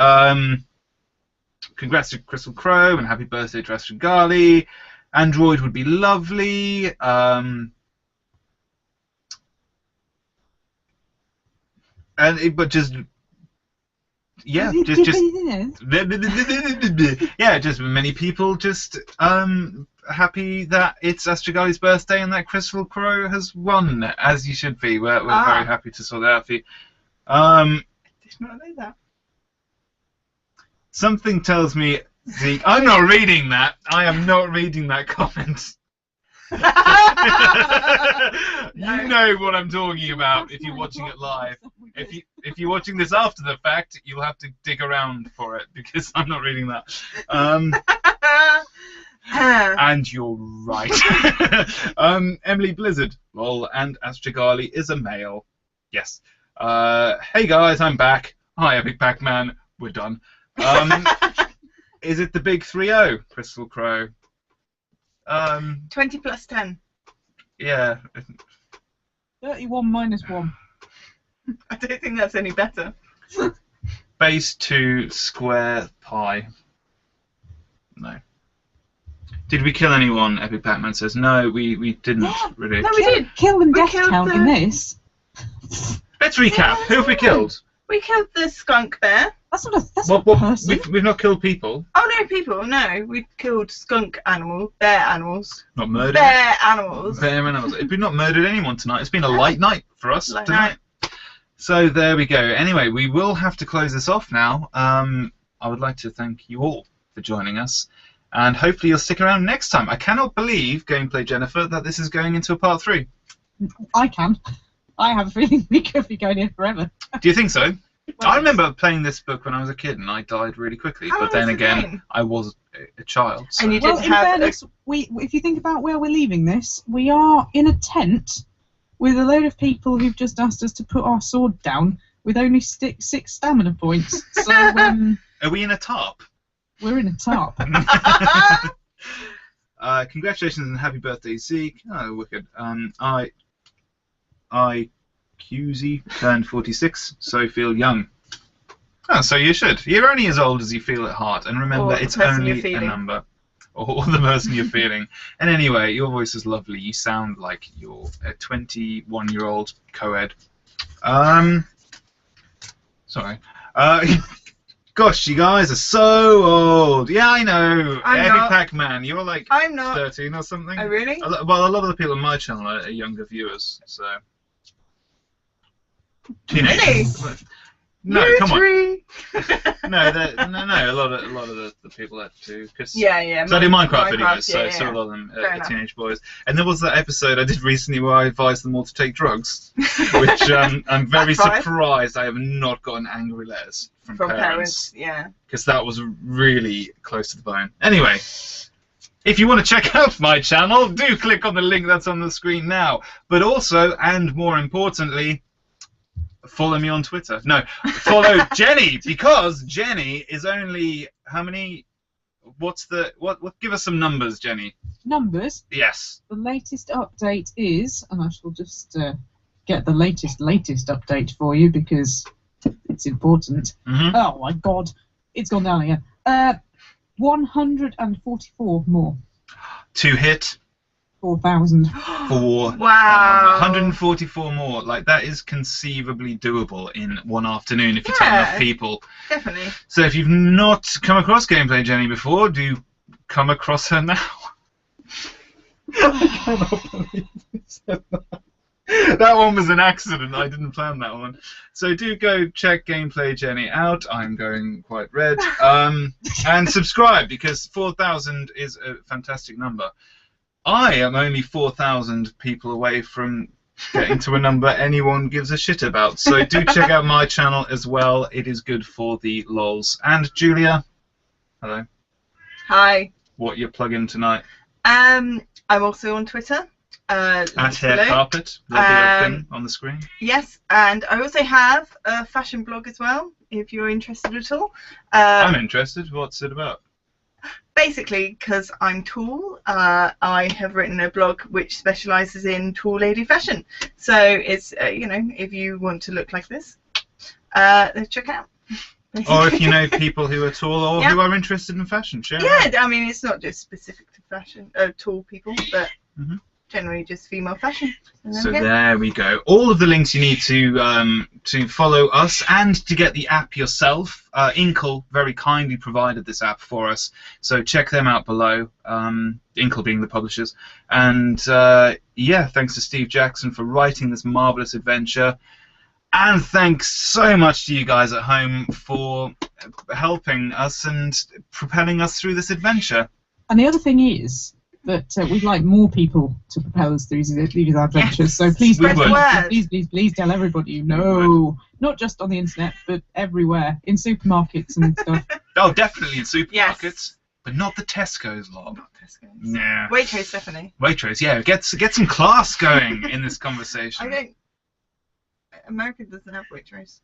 Congrats to Crystal Crow and happy birthday to Astragali. Android would be lovely. But just yeah, just yeah, just many people just happy that it's Astragali's birthday and that Crystal Crow has won, as you should be. We're very happy to sort that out for you. Did not know that. Something tells me Zeke. I'm not reading that. I am not reading that comment. You know what I'm talking about if you're watching it live. If you're watching this after the fact, you'll have to dig around for it because I'm not reading that. And you're right. Emily Blizzard. Lol. And Astragali is a male. Yes. Hey guys, I'm back. Hi, Epic Pac-Man. We're done. Is it the big 3-0, Crystal Crow? 20 plus 10. Yeah. 31 minus 1. I don't think that's any better. Base 2 square pi. No. Did we kill anyone? Epic Pac-Man says no. We didn't really. No, we did. Kill and We death killed count in this. Let's recap. Who have we killed? We killed the skunk bear. That's not a person. We've not killed people. Oh no, people, no. We killed skunk animals, bear animals. Not murdered. Bear animals. Bear animals. We've not murdered anyone tonight. It's been a light night for us Light tonight. So there we go. Anyway, we will have to close this off now. I would like to thank you all for joining us, and hopefully you'll stick around next time. I cannot believe, Gameplay Jennifer, that this is going into a part 3. I can. I have a feeling we could be going here forever. Do you think so? Well, I remember playing this book when I was a kid, and I died really quickly. How But long then was the again, game? I was a child. So. And you Well, did in have fairness, if you think about where we're leaving this, we are in a tent with a load of people who've just asked us to put our sword down with only 6 stamina points. So Are we in a tarp? we're in a tarp. Congratulations and happy birthday, Zeke. Oh, wicked. QZ turned 46, so feel young. Oh, so you should. You're only as old as you feel at heart, and remember, Or the it's person you're only a feeling. number. Or the person you're feeling. And anyway, your voice is lovely. You sound like you're a 21-year-old co-ed. Sorry. Gosh, you guys are so old. Yeah, I know. I'm Epic not. Pac-Man, you're like I'm not. 13 or something. Oh, really? Well, a lot of the people on my channel are younger viewers, so. Teenagers. No, come on. No, a lot of the people that do. Yeah. So I do Minecraft videos, yeah, so a lot of them Fair are enough. teenage boys. And there was that episode I did recently where I advised them all to take drugs, which I'm very Backfired. surprised I have not gotten angry letters from parents, yeah. because that was really close to the bone. Anyway, if you want to check out my channel, do click on the link that's on the screen now. But also, and more importantly, follow me on Twitter. No, follow Jenny, because Jenny is only how many? What? Give us some numbers, Jenny. Numbers. Yes. The latest update is, and I shall just get the latest update for you because it's important. Mm-hmm. Oh my God, it's gone down again. 144 more. To hit 4,000. 4. Wow. 144 more. Like, that is conceivably doable in one afternoon if you tell enough people. Definitely. So if you've not come across Gameplay Jenny before, do come across her now. I cannot believe you said that. That one was an accident. I didn't plan that one. So do go check Gameplay Jenny out. I'm going quite red. And subscribe, because 4,000 is a fantastic number. I am only 4,000 people away from getting to a number anyone gives a shit about. So do check out my channel as well. It is good for the lols. And Julia, hello. Hi. What you plug in tonight? I'm also on Twitter. At Hair Carpet, there'll be a thing on the screen. Yes, and I also have a fashion blog as well, if you're interested at all. I'm interested. What's it about? Basically, because I'm tall, I have written a blog which specialises in tall lady fashion. So it's, you know, if you want to look like this, check it out. Or if you know people who are tall or who are interested in fashion, share. Yeah, I mean, it's not just specific to fashion, tall people, but generally just female fashion. So there we go. All of the links you need to follow us and to get the app yourself. Inkle very kindly provided this app for us, so check them out below. Inkle being the publishers. And yeah, thanks to Steve Jackson for writing this marvelous adventure. And thanks so much to you guys at home for helping us and propelling us through this adventure. And the other thing is that we'd like more people to propel us through these adventures. Yes. So please, please tell everybody you know, not just on the internet, but everywhere, in supermarkets and stuff. Oh, definitely in supermarkets, yes. But not the Tesco's lot. Not Tesco's. Nah. Waitrose, definitely. Waitrose, yeah. Get some class going in this conversation. I don't. America doesn't have Waitrose.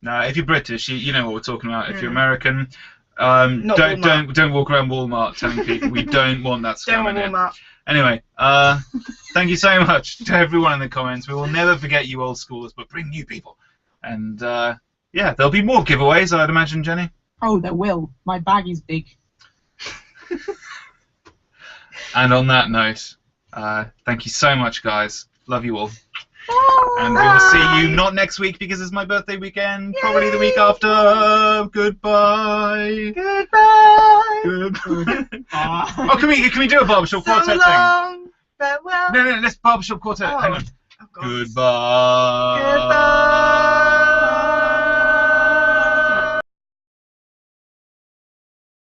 No, if you're British, you know what we're talking about. If you're American, don't walk around Walmart telling people we don't want that scam. Don't want Walmart. Anyway, thank you so much to everyone in the comments. We will never forget you old schoolers, but bring new people. And yeah, there'll be more giveaways, I'd imagine, Jenny. Oh, there will. My bag is big. And on that note, thank you so much, guys. Love you all. And we'll see you not next week because it's my birthday weekend. Yay! Probably the week after. Goodbye. Goodbye. Goodbye. Oh, can we do a barbershop quartet thing? Farewell. No, let's barbershop quartet. Oh. Hang on. Oh, Goodbye. Goodbye.